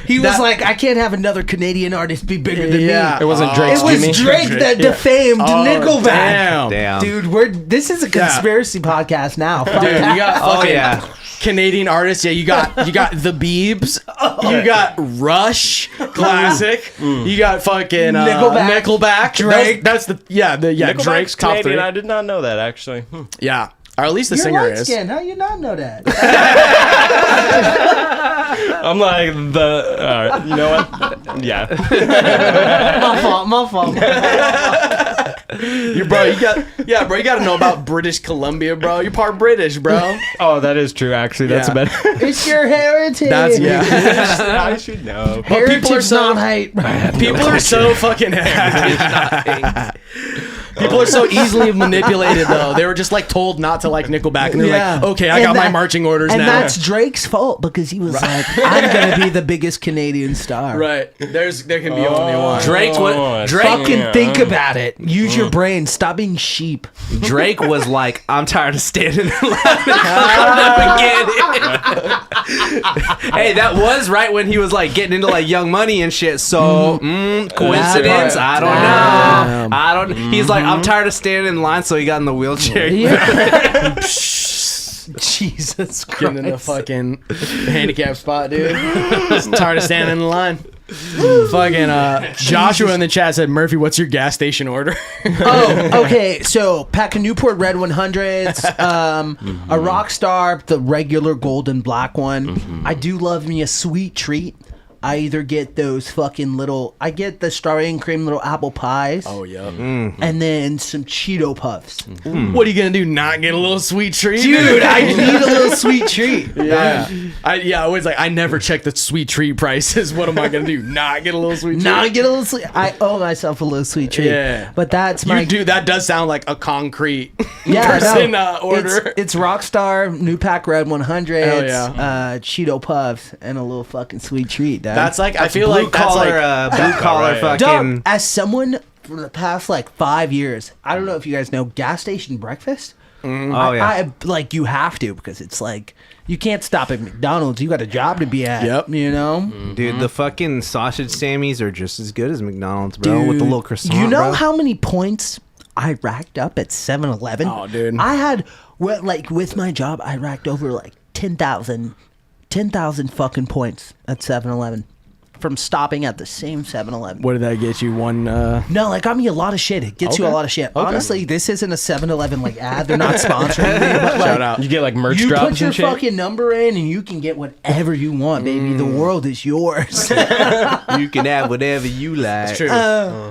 He was like, I can't have another Canadian artist be bigger than me.
It wasn't Drake's
It was
Jimmy.
Drake that defamed Nickelback.
Damn.
Dude, this is a conspiracy podcast now. Fuck
Dude,
that.
you got fucking
yeah.
Canadian artists. Yeah, you got the Biebs. You got Rush, classic. You got fucking Nickelback.
Drake.
That's the
Nickelback's
Drake's top
Canadian.
3.
I did not know that actually.
Yeah, or at least the
You're
singer
light
is.
skin. How you not know that?
I'm like you know what? Yeah.
My fault.
You got to know about British Columbia, bro. You're part British, bro.
Oh, that is true. Actually, that's
Yeah.
better.
It's your heritage.
That's
I should know.
Heritage,
people are so-
not hate.
People are so fucking. People are so easily manipulated, though. They were just like told not to like Nickelback, and they're like, "Okay, I got my marching orders
and
now."
that's Drake's fault because he was like, "I'm gonna be the biggest Canadian star."
Right. There can be only one.
Drake was Drake.
Fucking think about it. Use your brain. Stop being sheep.
Drake was like, I'm tired of standing in line again. Hey, that was right when he was like getting into like Young Money and shit. So coincidence? I don't know. I don't. He's like, I'm tired of standing in line, so he got in the wheelchair.
Yeah. Jesus
Getting in the
Christ.
fucking handicap spot, dude. Just tired of standing in the line. Fucking Joshua in the chat said, Murphy, what's your gas station order?
Oh, okay. So pack of Newport Red 100s, a Rockstar, the regular golden black one. I do love me a sweet treat. I either get those fucking I get the strawberry and cream little apple pies.
Oh, yeah.
And then some Cheeto Puffs.
What are you going to do? Not get a little sweet treat?
Dude, I need a little sweet treat.
Yeah. I always like, I never check the sweet treat prices. What am I going to do? Not get a little sweet treat?
Not get a little sweet. I owe myself a little sweet treat.
Yeah.
But that's my.
You do. That does sound like a concrete
Yeah,
person
no.
order.
It's Rockstar, New Pack Red 100s,
Hell yeah.
Cheeto Puffs, and a little fucking sweet treat, dog.
That's like, I feel
Blue
like that's
collar,
like,
blue collar
right.
fucking.
Dog, as someone for the past like 5 years, I don't know if you guys know gas station breakfast.
Oh yeah.
I like you have to because it's like you can't stop at McDonald's. You got a job to be at.
Yep.
You know,
Dude, the fucking sausage Sammies are just as good as McDonald's, bro, with the little croissant.
You know
bro.
how many points I racked up at 7-Eleven?
Oh, dude.
I had with my job, I racked over like 10,000 fucking points at 7-Eleven from stopping at the same 7-Eleven.
what did that get you? One,
No, like got me a lot of shit. It gets you a
Okay.
lot of shit. Honestly, this isn't a 7-Eleven like ad. They're not sponsoring me. But like,
shout out.
You get like merch
you
drops
put your
and shit.
fucking number in and you can get whatever you want, baby. The world is yours.
You can have whatever you like.
It's true.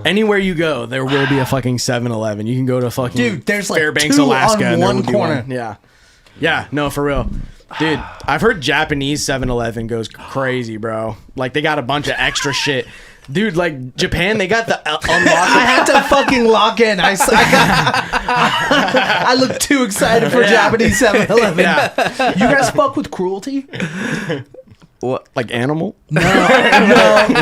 Anywhere you go, there will be a fucking 7-Eleven. You can go to fucking
Dude, there's like
Fairbanks,
2
Alaska,
on
and there
one
will be
corner.
one. Yeah. Yeah, no, for real. Dude, I've heard Japanese 7-Eleven goes crazy, bro. Like, they got a bunch of extra shit. Dude, like, Japan, they got the unlock.
I had to fucking lock in. I look too excited for Japanese 7-Eleven.
Yeah.
You guys fuck with Cruelty?
What?
Like animal?
No,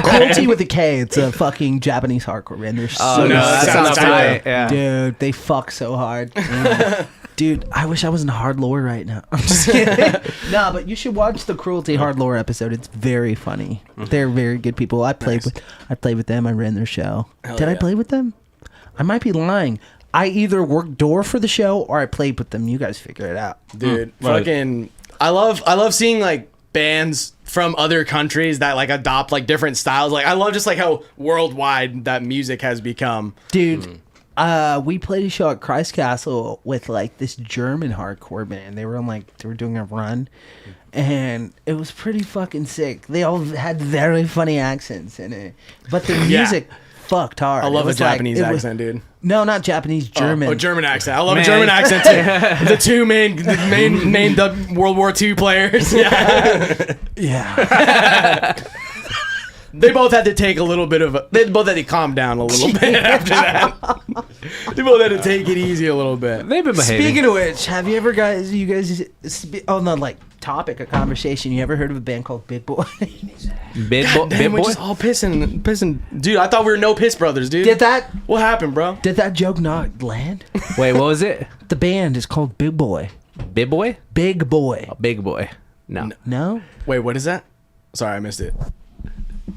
Cruelty with a K. It's a fucking Japanese hardcore band. They're so
no, that
sick.
sounds tight.
Yeah.
Dude, they fuck so hard. Dude, I wish I wasn't hard lore right now. I'm just kidding. Nah, but you should watch the Cruelty hard lore episode. It's very funny. They're very good people. I played with them. I ran their show. Did I play with them? I might be lying. I either worked door for the show or I played with them. You guys figure it out.
Dude,
Right.
fucking I love seeing like bands from other countries that like adopt like different styles. Like I love just like how worldwide that music has become.
Dude, we played a show at Christ Castle with like this German hardcore band. They were doing a run, and it was pretty fucking sick. They all had very funny accents in it, but the music fucked hard.
I love
It
a
was like-
Japanese
it was-
accent, dude.
No, not Japanese, German.
Oh, German accent. I love
Man.
a German accent too. The two main World War II players. Yeah.
Yeah.
They both had to take a little bit of they both had to calm down a little bit after that. They both had to take it easy a little bit.
They've been behaving.
Speaking of which, have you ever on the like topic of conversation, you ever heard of a band called Big Boy?
Big
Damn, we're
boy.
just all pissing. Dude, I thought we were No Piss Brothers, dude.
Did that
What happened, bro?
joke not land?
Wait, what was it?
The band is called Big Boy.
Big boy?
Big Boy.
Big boy. No.
No.
Wait, what is that? Sorry, I missed it.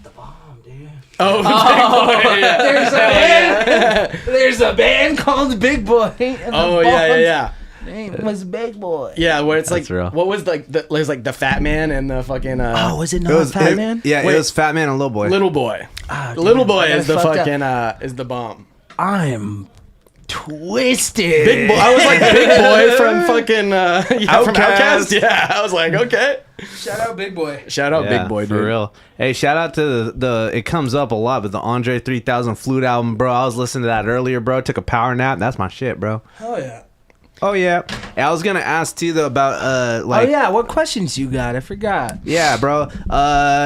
The bomb, dude.
Oh, Big Boy. Yeah.
There's a band called Big Boy. And
Oh
the
yeah.
name was Big Boy.
Yeah, where it's
That's
like,
real.
what was like there's like the Fat Man and the fucking
Oh, was it not Fat Man?
Yeah,
Wait.
it was Fat Man and Little Boy.
Little Boy.
Ah,
Little
damn,
Boy
I got
is the
fucked up.
fucking is the bomb.
I'm twisted.
Big Boy. I was like Big Boy from fucking from
Outkast.
Outkast. Yeah, I was like, okay.
Shout out Big Boy.
Shout out
Yeah,
Big Boy, dude.
for real. Hey, shout out to the it comes up a lot, but the Andre 3000 flute album, bro. I was listening to that earlier, bro. Took a power nap. That's my shit, bro.
Oh yeah.
Oh yeah. Hey, I was gonna ask too though about like
Oh yeah. What questions you got? I forgot.
yeah, bro.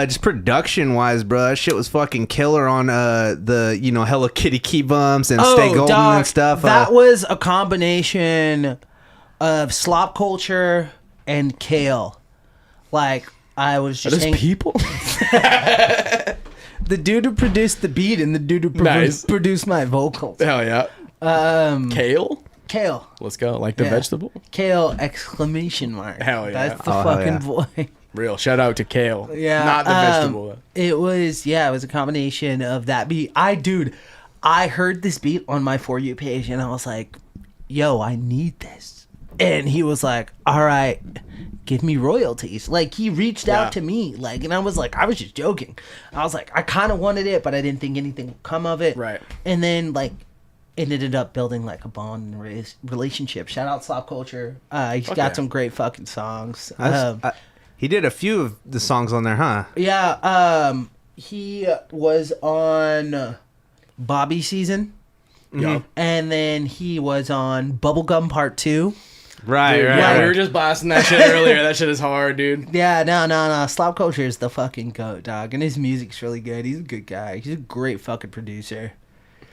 Just production wise, bro. That shit was fucking killer on the Hello Kitty key bumps and Stay Golden
dog,
and stuff.
That was a combination of slop culture and kale. Like I was
Are
just
those people?
the dude who produced the beat and the dude who
Nice.
produced my vocals.
Hell yeah. Kale?
Kale.
Let's go. Like the
Yeah.
vegetable?
Kale exclamation mark.
Hell yeah.
That's the
Oh, hell
fucking
yeah.
boy.
Real. Shout out to Kale.
Yeah,
Not the vegetable.
It was a combination of that beat. I heard this beat on my For You page and I was like, yo, I need this. And he was like, all right, give me royalties. Like he reached out to me, like, and I was just joking. I was like, I kind of wanted it, but I didn't think anything would come of it.
Right.
And then like it ended up building like a bond and relationship. Shout out Slop Culture. He's got
yeah.
some great fucking songs.
He did a few of the songs on there, huh?
Yeah, he was on Bobby Season.
Yup.
And then he was on Bubblegum Part 2.
Right,
Dude,
right.
yeah,
right.
we were just blasting that shit earlier. That shit is hard, dude.
Yeah, no. Slop Culture is the fucking goat, dog. And his music's really good. He's a good guy. He's a great fucking producer.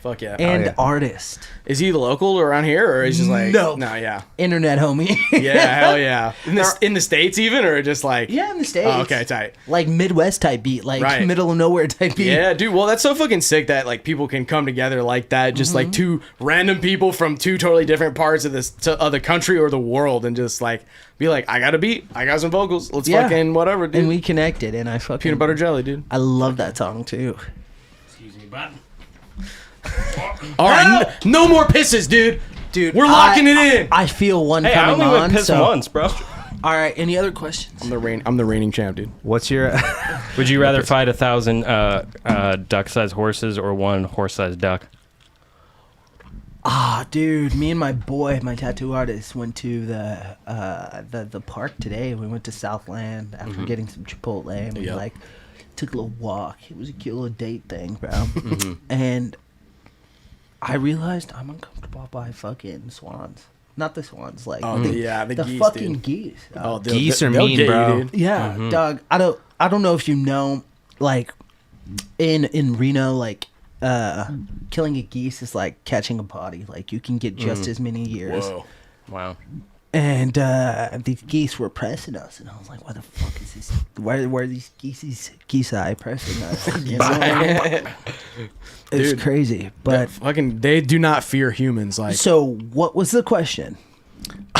Fuck yeah.
And
yeah.
artist.
Is he local around here, or is he just like
No.
yeah,
Internet homie.
yeah, hell yeah. In the States even, or just like
Yeah, in the States.
Oh, okay, tight.
Like Midwest type beat. Like
Right.
middle of nowhere type beat.
Yeah, dude. Well, that's so fucking sick that like people can come together like that. Just like two random people from two totally different parts of the country or the world, and just like be like, I got a beat, I got some vocals, let's
Yeah.
fucking whatever, dude.
And we connected, and I fucking...
Peanut butter jelly, dude.
I love that song, too.
All right, no more pisses, dude.
Dude,
We're locking it in.
I feel one
Hey, I
coming
only
on.
went piss
so...
once, bro.
All right, any other questions?
I'm the reigning champ, dude.
What's your
Would you rather fight 1,000 duck-sized horses or one horse-sized duck?
Ah, dude, me and my boy, my tattoo artist, went to the park today. We went to Southland after getting some Chipotle, and we
Yep.
like took a little walk. It was a cute little date thing, bro. And I realized I'm uncomfortable by fucking swans. Not the swans, like
Oh, the geese,
fucking
dude.
geese.
Oh,
Geese are
they'll
mean,
get you,
bro.
dude.
Yeah, dog. I don't know if you know, like in Reno, like killing a geese is like catching a body. Like you can get just as many years.
Whoa.
Wow.
And these geese were pressing us, and I was like, "Why the fuck is this? Why are these geese eye pressing us?" You know? It's
Dude.
crazy. But
Fucking, they do not fear humans. Like,
so, what was the question?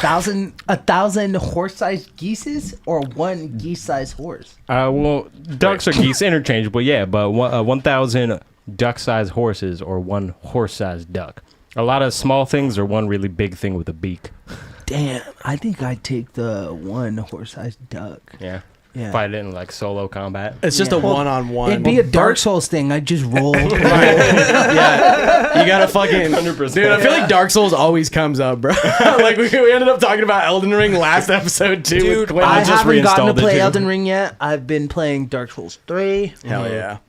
1,000 horse-sized geeses or one geese-sized horse?
Well, ducks or geese interchangeable, yeah, but 1,000 duck-sized horses or one horse-sized duck. A lot of small things or one really big thing with a beak.
Damn, I think I'd take the one horse-sized duck.
Yeah.
Yeah.
Fight it in like solo combat.
it's just a
Well,
one-on-one.
It'd be a Dark Souls thing. I'd just roll.
Yeah, you gotta fucking
100%.
dude. I feel like Dark Souls always comes up, bro. Like we ended up talking about Elden Ring last episode too.
Dude,
with Quinn.
I
just
haven't gotten to
reinstalled it,
play
too.
Elden Ring yet. I've been playing Dark Souls 3.
Hell yeah.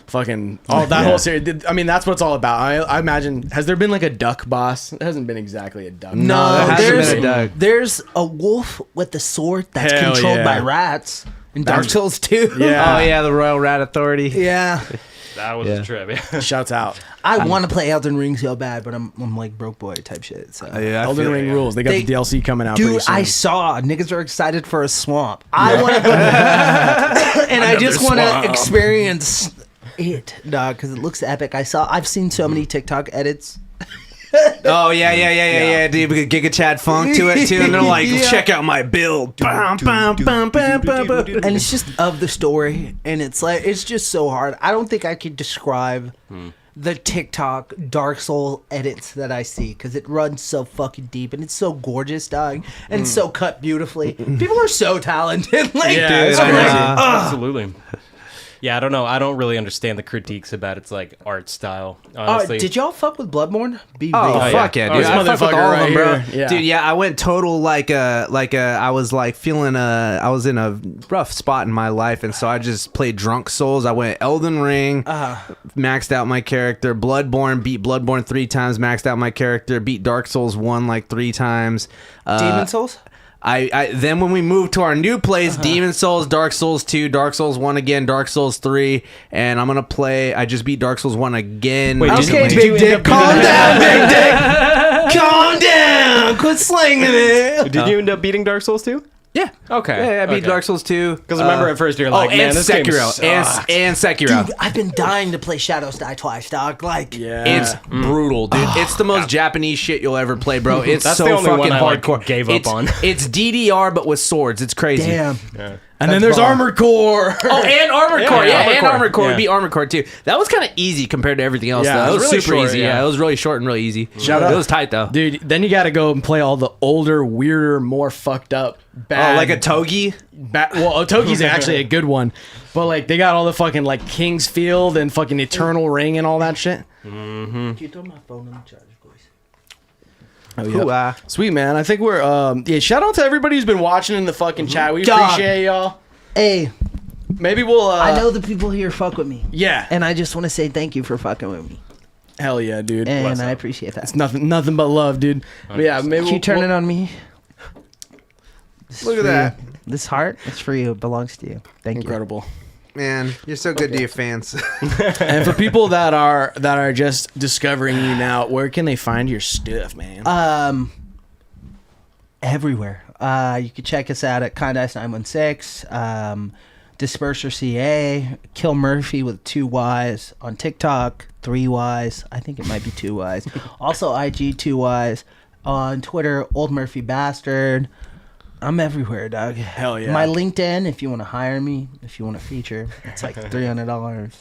Fucking that whole series. I mean, that's what it's all about. I imagine. Has there been like a duck boss? It hasn't been exactly a duck.
No,
there hasn't
there's
been a duck.
there's a wolf with a sword that's
Hell
controlled
yeah.
by rats in Dark
That's-
Souls 2.
Yeah.
Oh yeah, the Royal Rat Authority.
Yeah.
That was
Yeah.
a trip. Yeah.
Shouts out.
I want to play Elden Ring so bad, but I'm like broke boy type shit. So.
Yeah, I
Elden
feel
Ring
it.
rules. They got
They-
the DLC coming out. pretty
Dude,
soon.
I saw niggas are excited for a swamp. I want to go, and I just want
swamp.
to experience it, dog, because it looks epic. I've seen so many TikTok edits.
Oh yeah, dude. We could Giga Chad funk to it too, and they're like, check out my build. Bum, bum, bum, bum, bum, bum.
And it's just of the story, and it's like it's just so hard. I don't think I could describe the TikTok Dark Soul edits that I see because it runs so fucking deep and it's so gorgeous, dog, and it's so cut beautifully. People are so talented. Like,
Yeah,
it's
it's
crazy.
crazy.
Absolutely. Yeah, I don't know. I don't really understand the critiques about its like art style. Honestly,
Did y'all fuck with Bloodborne? Be
Oh,
real.
fuck yeah, dude!
This
I fuck with
motherfucker
all of
right
them, bro.
here. Yeah.
Dude, yeah, I went total I was like feeling I was in a rough spot in my life, and so I just played Drunk Souls. I went Elden Ring, maxed out my character. Bloodborne, beat Bloodborne 3 times, maxed out my character. Beat Dark Souls 1 like 3 times.
Demon Souls?
I then when we moved to our new place, Demon Souls, Dark Souls 2, Dark Souls 1 again, Dark Souls 3, and I'm gonna play. I just beat Dark Souls 1 again.
Wait,
Okay,
did
big
you end
dick.
up
Calm
beating
down, big dick. Calm down. Quit slinging it.
Did you end up beating Dark Souls 2?
Yeah.
Okay.
Yeah, I beat
Okay.
Dark Souls 2.
Because remember at first you're like, man,
and
this game
Sekiro,
sucks.
and Sekiro.
Dude, I've been dying to play Shadows Die Twice, dog. Like,
Yeah.
It's brutal, dude. It's the most Japanese shit you'll ever play, bro. It's
That's
so
the only
fucking
one I, like,
hardcore.
gave up
It's-
on.
It's DDR but with swords. It's crazy.
damn.
And then there's
bomb.
Armored Core.
Oh, and Armored Core.
yeah,
Yeah,
Armored
and
Core.
Armored Core.
Yeah.
We beat Armored Core too. That was kind of easy compared to everything else.
Yeah,
though.
it
It was
was
really
super
super
short,
easy.
yeah.
Yeah, it was really short and really easy.
Shout out.
It was tight though.
Dude, then you got to go and play all the older, weirder, more fucked up, bad.
Oh, like a Togi.
Well, Otogi's actually a good one, but like they got all the fucking like King's Field and fucking Eternal Ring and all that shit.
Can you throw my phone on the charger, please?
Oh,
Hoo-ah.
Sweet man, I think we're yeah. Shout out to everybody who's been watching in the fucking chat. We
God.
appreciate y'all.
Hey,
Maybe we'll.
I know the people here fuck with me,
Yeah.
and I just want to say thank you for fucking with me,
Hell yeah, dude.
and I appreciate that.
It's nothing but love, dude. But yeah, maybe
Can you turn it on me?
Look at that.
This heart, it's for you. It belongs to you. Thank you.
Incredible.
Man, you're so good to your fans.
And for people that are just discovering you now, where can they find your stuff, man?
Everywhere. You can check us out at Kind Eyes 916, Disperser CA, Killmurphyy with 2 Y's on TikTok, 3 Y's. I think it might be 2 Y's. Also IG 2 Y's on Twitter, Old Murphy Bastard. I'm everywhere, dog.
Hell yeah.
My LinkedIn, if you want to hire me, if you want to feature, it's like $300.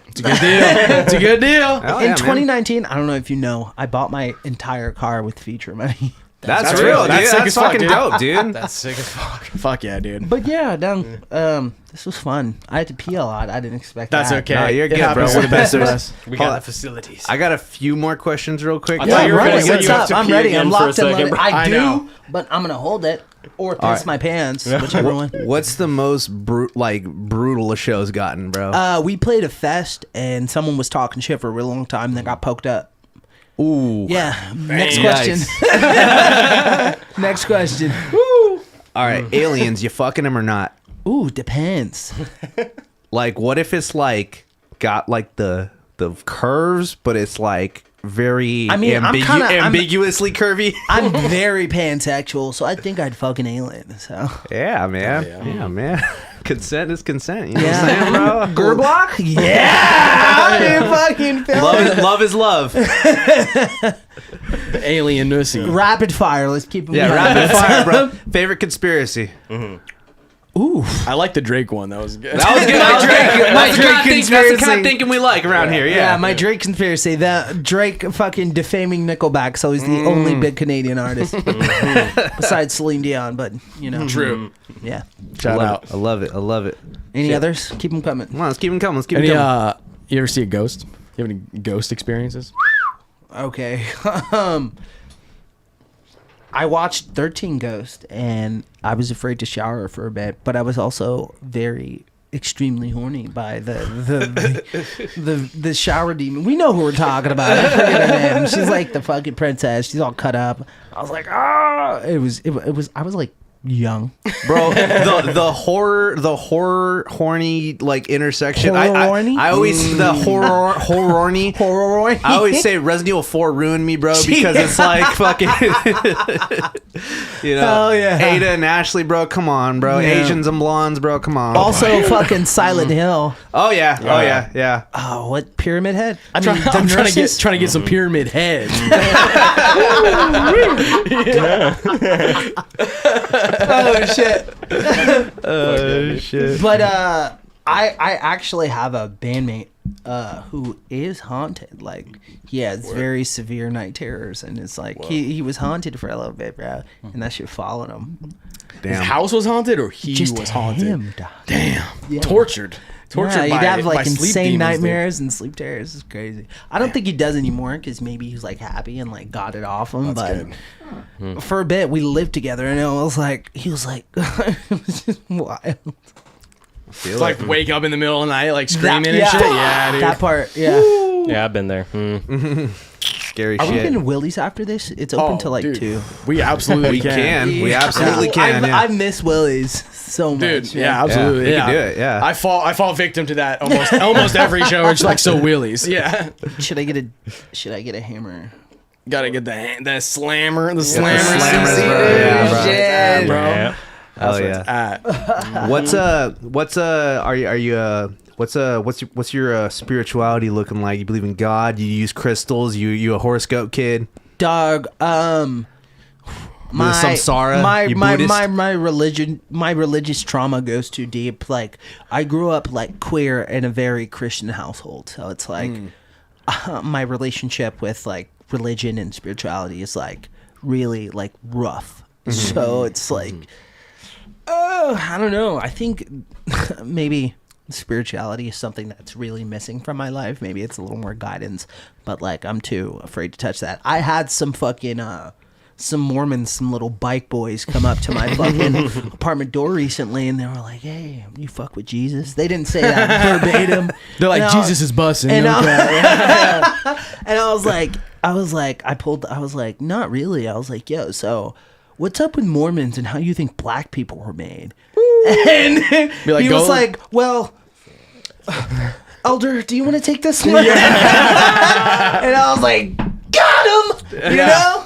It's a good deal. It's a good deal.
Hell
In
yeah, man.
2019, I don't know if you know, I bought my entire car with feature money.
That's real, dude.
That's sick
That's
as fuck,
fucking
dude.
dope, dude.
That's sick as fuck.
Fuck yeah, dude.
But yeah, this was fun. I had to pee a lot. I didn't expect
That's
that.
okay.
No, you're
It
good, bro.
happens
We're
to the best of
sisters.
us.
We
Hold
got
on.
the facilities.
I got a few more questions real quick.
I
Yeah,
thought
I'm
you were
ready.
gonna say
What's
you have
up?
to
I'm
pee
ready.
again
I'm
for a
locked and
second.
loaded.
I
I
know.
do, but I'm gonna hold it or piss
right.
my pants, whichever one.
What's the most brutal a show's gotten, bro?
We played a fest and someone was talking shit for a real long time. And they got poked up.
Ooh.
Yeah. Next
Yikes.
question. Next question.
All right, aliens, you fucking them or not?
Ooh, depends.
Like, what if it's like got like the curves, but it's like very
I mean, I'm
ambiguously curvy?
I'm very pansexual, so I think I'd fuck an alien. So
Yeah, man. Yeah, man. Consent is consent. You know what I'm saying,
yeah.
bro?
Gerblock? Yeah. I fucking feel it.
Love is love.
Alien nussy.
Rapid fire. Let's keep them
Yeah,
going.
rapid fire, bro. Favorite conspiracy?
Ooh.
I like the Drake one. That was good.
That was good. My Drake.
My Drake
That's the
conspiracy.
kind of thinking we like around here.
Yeah,
Yeah.
my Drake conspiracy. That Drake fucking defaming Nickelback, so he's the only big Canadian artist besides Celine Dion. But you know,
True.
yeah.
Shout
Love
out.
it. I love it. I love it.
Any others? Keep them coming.
Come on, let's keep them coming. Let's keep
Any
them coming.
you ever see a ghost? You have any ghost experiences?
Okay. I watched 13 Ghost, and I was afraid to shower for a bit, but I was also very extremely horny by the shower demon. We know who we're talking about. I forget her name. She's like the fucking princess. She's all cut up. I was like, ah! It was. I was like young.
Bro, the horror horny like intersection.
Horror-horny?
I always the horror-horny.
Horror-horny?
I always say Resident Evil 4 ruined me, bro, because it's like fucking
Oh, yeah.
Ada and Ashley, bro, come on, bro.
Yeah.
Asians and blondes, bro, come on.
Also, fucking Silent Hill.
Oh yeah.
Oh, what Pyramid Head? I mean,
I'm trying to
nurses?
get some pyramid head.
Oh shit.
Oh shit.
But I actually have a bandmate who is haunted. Like he has very severe night terrors, and it's like he was haunted for a little bit, bro, and that shit followed him.
His house was haunted, or he
Just
was haunted.
him, dog.
Damn, tortured
Yeah, he'd
by,
have
by
like
sleep
insane
demons,
nightmares and sleep terrors. It's crazy. I don't think he does anymore because maybe he's like happy and like got it off him.
That's
but for a bit we lived together, and it was like he was like it was just wild.
Dude. Like wake up in the middle of the night, like screaming
That-
and shit. Yeah, dude.
That part, yeah.
Yeah, I've been there.
Scary
Are we
shit.
getting Willie's after this? It's open till like
dude.
2.
We absolutely can.
We absolutely can.
I
Yeah.
miss Willie's so much.
Dude,
man.
yeah, absolutely.
we
Yeah,
can do it, yeah.
I fall victim to that almost every show. It's like so wheelies. Yeah,
Should I get a hammer?
gotta get the slammer, the
slammers,
slammer,
bro. Yeah, bro.
Shit.
bro.
Yeah.
Hell
That's
yeah.
where it's at.
What's your spirituality looking like? You believe in God? You use crystals? You a horoscope kid?
Dog, my
samsara? You Buddhist?
my religious trauma goes too deep. Like I grew up like queer in a very Christian household, so it's like my relationship with like religion and spirituality is like really like rough. So it's like I don't know. I think maybe spirituality is something that's really missing from my life. Maybe it's a little more guidance, but like I'm too afraid to touch that. I had some fucking some Mormons, some little bike boys come up to my fucking apartment door recently, and they were like, "Hey, you fuck with Jesus?" They didn't say that verbatim.
They're like,
And
Jesus is bussing.
and
no
I-
cap.
and I was like, not really. I was like, yo, so what's up with Mormons and how you think black people were made? And
Be like,
he
go.
was like, well, Elder, do you want to take this one? And I was like, got him, you know?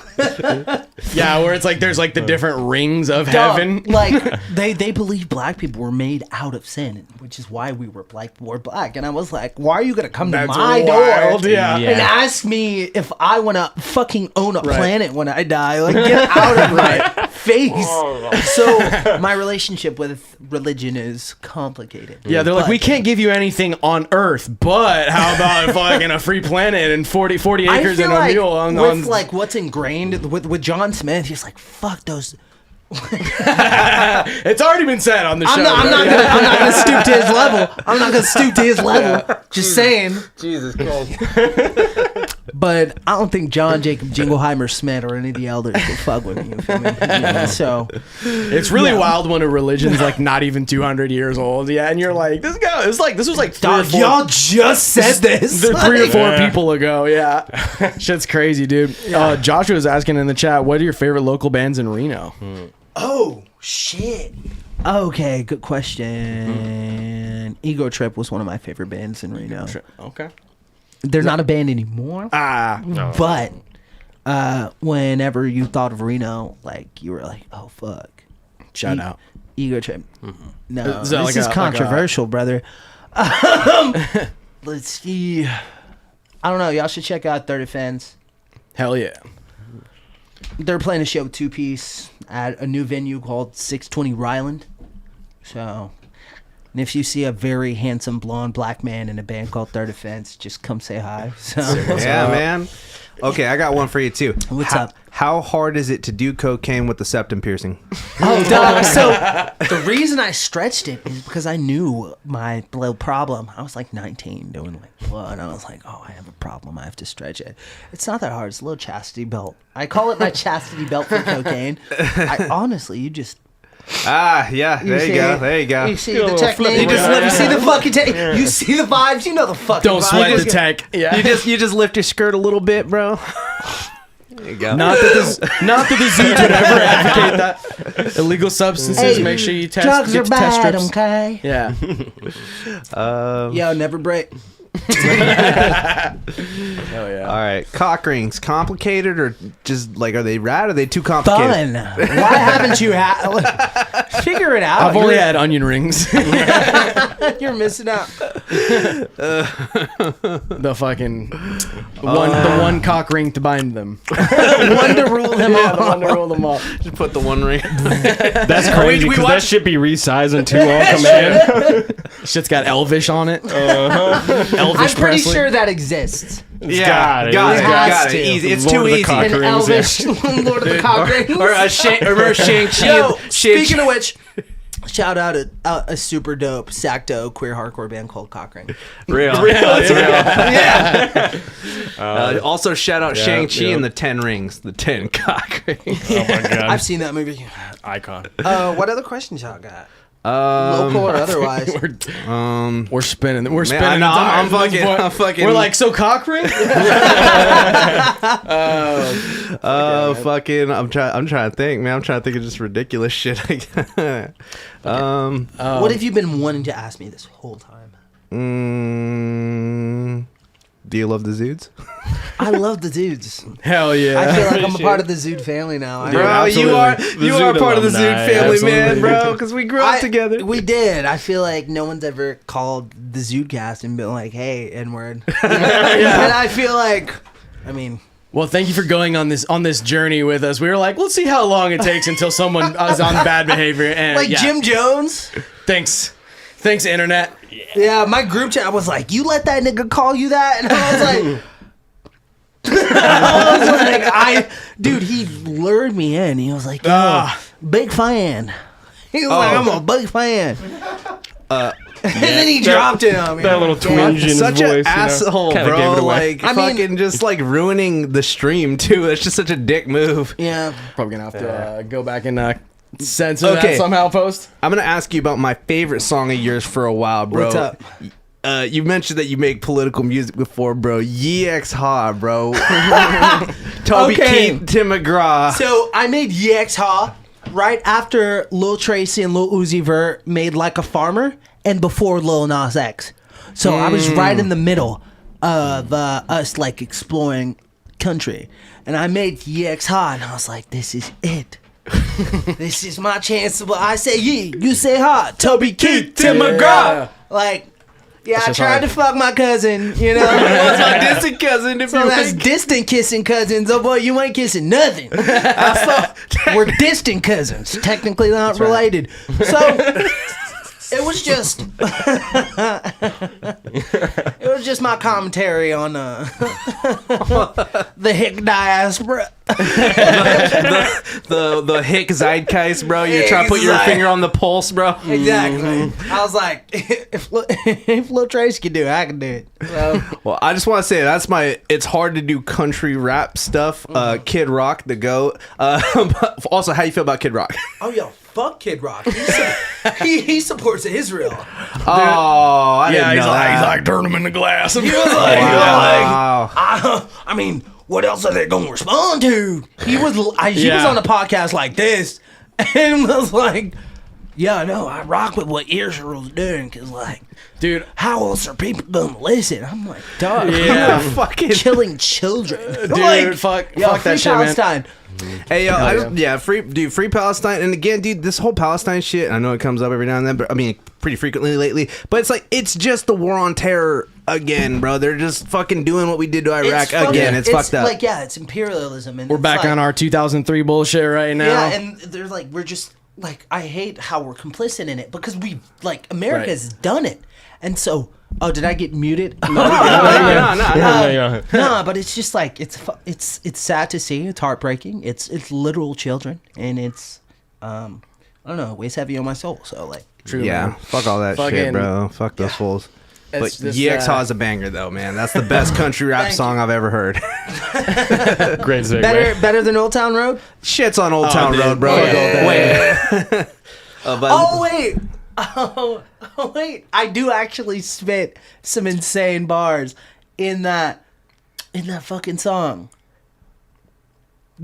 Yeah, where it's like there's like the different rings of
Dog,
heaven.
like they believe black people were made out of sin, which is why we were black. And I was like, why are you gonna come
That's
to my
wild,
door
yeah.
and
Yeah.
ask me if I want to fucking own a
Right.
planet when I die? Like, get out of my face. So my relationship with religion is complicated.
Yeah, they're like,
But
we can't give you anything on Earth, but how about fucking a free planet and 40
I
acres
feel
and a
like
mule on
with like what's ingrained with John Smith, he's like, fuck those.
It's already been said on the show.
I'm not gonna stoop to his level. I'm not gonna stoop to his level. Just saying.
Jesus Christ.
But I don't think John Jacob Jingleheimer Smith or any of the elders would fuck with me. You feel me? So
It's really wild when a religion's like not even 200 years old. Yeah, and you're like, this was like 3 or
dog,
4
y'all just said this.
3 or 4
Yeah.
people ago. Yeah, shit's crazy, dude. Joshua was asking in the chat, what are your favorite local bands in Reno?
Oh shit. Okay, good question. Ego Trip was one of my favorite bands in Reno.
Okay.
They're not a band anymore. But whenever you thought of Reno, like you were like, oh fuck.
Shout out.
Ego Trip. No,
Is that
this
like
is
a-
controversial, brother. Let's see. I don't know. Y'all should check out Third Offense.
Hell yeah.
They're playing a show 2-piece at a new venue called 620 Ryland. So, and if you see a very handsome blonde black man in a band called Third Offense, just come say hi. So,
Yeah, man. Okay, I got one for you too.
What's up?
How hard is it to do cocaine with the septum piercing?
Oh, dog. So the reason I stretched it is because I knew my little problem. I was like 19 doing like blood. And I was like, oh, I have a problem. I have to stretch it. It's not that hard. It's a little chastity belt. I call it my chastity belt for cocaine. Honestly, you just...
Yeah. There you
see
go.
it?
There you go.
You see the technique.
You just
You see the fucking tech. You see the vibes. You know the fucking
Don't
vibes.
sweat the tech. Yeah.
You just lift your skirt a little bit, bro. There you go.
Not that the Zudes would ever advocate that. Illegal substances.
Hey,
make sure you test.
drugs
Get
are
to test
bad,
strips.
okay?
Yeah.
Yo, never break.
Hell yeah.
All right, cock rings, complicated or just like are they rad? Or are they too complicated?
Fun. Why haven't you figure it out?
I've only had onion rings.
You're missing out.
The fucking the one cock ring to bind them.
One to rule them
Yeah,
all.
the one to roll them all.
Just put the one ring.
That's crazy
we
because that
watched-
should be resizing too on command.
Shit's got Elvish on it. Elvish
I'm pretty
Presley.
sure that exists.
Yeah,
Got
got
it.
it.
It has
Got
to.
it. Easy. It's
Lord
too
of the
easy.
cock
An
rings,
Elvish Lord of the Cock Rings.
Or a Shang-Chi.
Yo, speaking of which, shout out a super dope Sacto queer hardcore band called Cockring.
Real. Yeah. Also, shout out Shang-Chi and the 10 rings. The 10 cock rings.
Oh my god.
I've seen that movie.
Icon.
What other questions y'all got? Local or otherwise?
We're spinning. We're spinning.
I know, I'm
the tires at this point.
I'm fucking.
We're like, so cock ring?
fucking. I'm trying to think, man. I'm trying to think of just ridiculous shit.
What have you been wanting to ask me this whole time?
Do you love the Zudes?
I love the Zudes.
Hell yeah.
I feel like I'm a part of the Zude family now.
Bro,
absolutely.
you are
Zude
part of the
alumni,
Zude family, man,
absolutely.
bro. Because we grew up together.
We did. I feel like no one's ever called the ZUDECAST and been like, "Hey, N-word." And I feel like, I mean,
Well, thank you for going on this journey with us. We were like, let's see how long it takes until someone is on bad behavior. And
like
yeah.
Jim Jones.
Thanks, internet.
Yeah, my group chat was like, "You let that nigga call you that?" And I was like, dude, he lured me in. He was like, "Yo, big fan." He was like, "I'm a big fan." And then he dropped it on me.
That little twinge in his
Such
voice.
an asshole,
Kinda
bro.
gave it away.
Like,
I mean-
fucking just like ruining the stream too. That's just such a dick move.
Yeah.
Probably gonna have to go back and censor
Okay.
that somehow. Post.
I'm gonna ask you about my favorite song of yours for a while, bro.
What's up?
You mentioned that you make political music before, bro. Yex Ha, bro. Toby
Okay.
Keith, Tim McGraw.
So I made Yex Ha right after Lil Tracy and Lil Uzi Vert made Like a Farmer and before Lil Nas X. So I was right in the middle of us like exploring country. And I made Yex Ha and I was like, this is it. This is my chance. Well, I say ye, you say ha. Toby Keith, Tim McGraw. Like, yeah, I
just
tried
hard.
to fuck my cousin, you know.
What's my distant cousin? If
So
you
that's
like-
distant kissing cousins. Oh boy, you ain't kissing nothing. We're distant cousins. Technically not related. So it was just it was just my commentary on the hick diaspora.
the hick zeitgeist, bro. You're trying to put your finger on the pulse, bro.
Exactly. I was like, if Lil Trace can do it, I can do it. So,
Well, I just want to say it's hard to do country rap stuff. Kid Rock, the GOAT. But also, how you feel about Kid Rock?
oh yo, fuck Kid Rock. He supports Israel.
I didn't know that.
turn him in the glass.
He was like,
Wow.
I mean, what else are they gonna respond to? He was on a podcast like this and was like, yeah, no, I rock with what Israel's doing because, like,
Dude,
how else are people gonna listen? I'm like, dog,
Yeah.
you're fucking killing children.
dude, fuck
yo,
that
free
shit, man.
Palestine.
Hey yo, free Palestine. And again, dude, this whole Palestine shit, I know it comes up every now and then, but I mean pretty frequently lately. But it's like it's just the war on terror again, bro. They're just fucking doing what we did to Iraq again. It's fucked up.
Like, yeah, it's imperialism. And
We're
it's
back
like,
on our 2003 bullshit right now.
Yeah, and they're like, we're just like, I hate how we're complicit in it because we like America's done it, and so. Oh, did I get muted?
No.
No, but it's just like it's sad to see. It's heartbreaking. It's literal children, and it's I don't know, it weighs heavy on my soul. So like,
True,
Yeah,
man.
fuck all that
Fucking-
shit, bro. Fuck those fools. But
It's just,
YXHA is a banger, though, man. That's the best country rap
Thank
song I've ever heard.
Great segue.
better than Old Town Road.
Shit's on Old Town
dude.
Road, bro.
Fuck all that.
Wait.
Oh wait. Oh wait. I do actually spit some insane bars in that fucking song.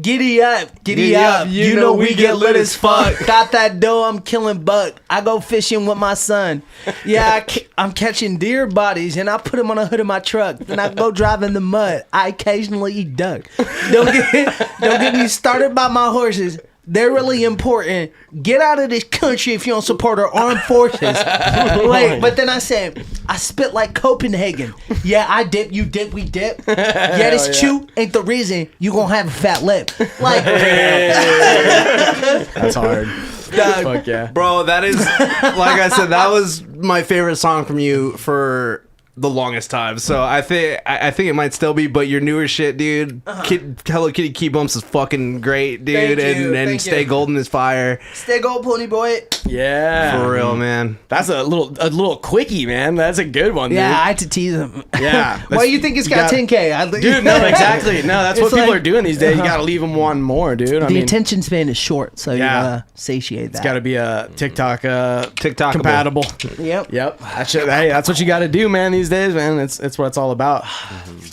Giddy up, giddy up. You know we get lit as fuck. Got that dough, I'm killing buck. I go fishing with my son. Yeah, I'm catching deer bodies and I put them on the hood of my truck. Then I go drive in the mud. I occasionally eat duck. Don't get me started by my horses. They're really important. Get out of this country if you don't support our armed forces. Wait, but then I said, I spit like Copenhagen. Yeah, I dip, you dip, we dip. Yeah, this chew ain't the reason you gonna have a fat lip. Like,
That's hard. Fuck yeah.
Bro, that is, like I said, that was my favorite song from you for the longest time. So I think it might still be, but your newer shit, dude. Hello Kitty Key Bumps is fucking great, dude.
Thank you,
and
thank
Stay
you.
Golden is fire.
stay gold, pony boy.
Yeah.
For real, man.
That's a little quickie, man. That's a good one, dude.
Yeah, I had to tease him.
Yeah.
Why you think it's got 10K?
Dude, no, exactly. No, that's what
It's
people
like-
are doing these days. You gotta leave them wanting more, dude. I
The
mean,
attention span is short, so you
Yeah.
gotta satiate that.
it's gotta be a TikTok
TikTokable.
compatible.
Yep.
Yep. Hey, that's what you gotta do, man, these days, man. It's what it's all about.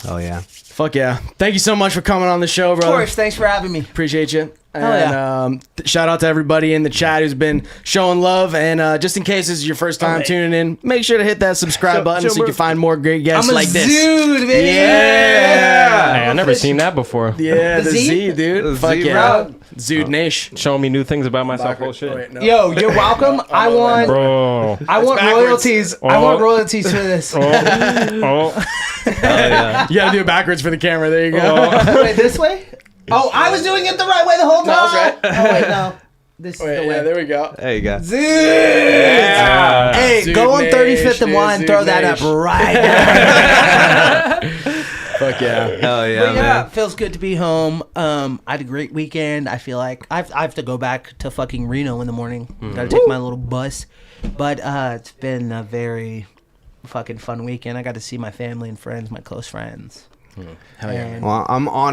Oh yeah.
Fuck yeah. Thank you so much for coming on the show,
Of
brother.
course, thanks for having me.
Appreciate you.
Hell yeah.
And shout out to everybody in the chat who's been showing love. And just in case this is your first time tuning in, make sure to hit that subscribe button so you can find more great guests
I'm a
like this.
Zude, baby.
Yeah.
Hey, I never seen that before.
Yeah, the
Z?
Z, dude.
The
Fuck
Z,
yeah.
bro.
Zude Nation.
Showing me new things about myself. Oh shit.
Wait, no.
Yo, you're welcome. I want
Bro.
royalties. I want royalties for this.
Oh.
You gotta do it backwards for the camera. There you go.
Wait, this way? Oh, I was doing it the right way the whole time.
No, that's right.
Oh wait, no. This is the
Wait,
way.
yeah, there we go.
There you go.
Hey,
Zude
go on 35th
Nation,
and 1
Zude
throw that up
Nation.
right now.
Fuck yeah.
Hell yeah,
But yeah,
man.
it feels good to be home. I had a great weekend. I feel like I have to go back to fucking Reno in the morning. Gotta take my little bus. But it's been a very fucking fun weekend. I got to see my family and friends, my close friends.
Hell yeah.
And
Well,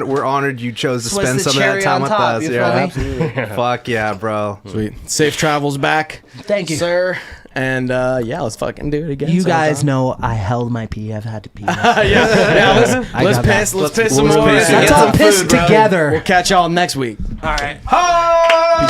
we're honored you chose to
This was
spend
the
some of that
cherry
time
on
with
top,
us.
you feel
Yeah,
me?
absolutely. Fuck yeah, bro.
Sweet. Safe travels back.
Thank you.
sir. And yeah, let's fucking do it again.
You guys
sometime.
know I held my pee. I've had to pee.
yeah, let's
I
piss.
got that.
Let's piss some
let's
more.
piss.
Let's
Get
all
some
piss
food, bro.
together.
We'll catch y'all next week.
All right.
Oh!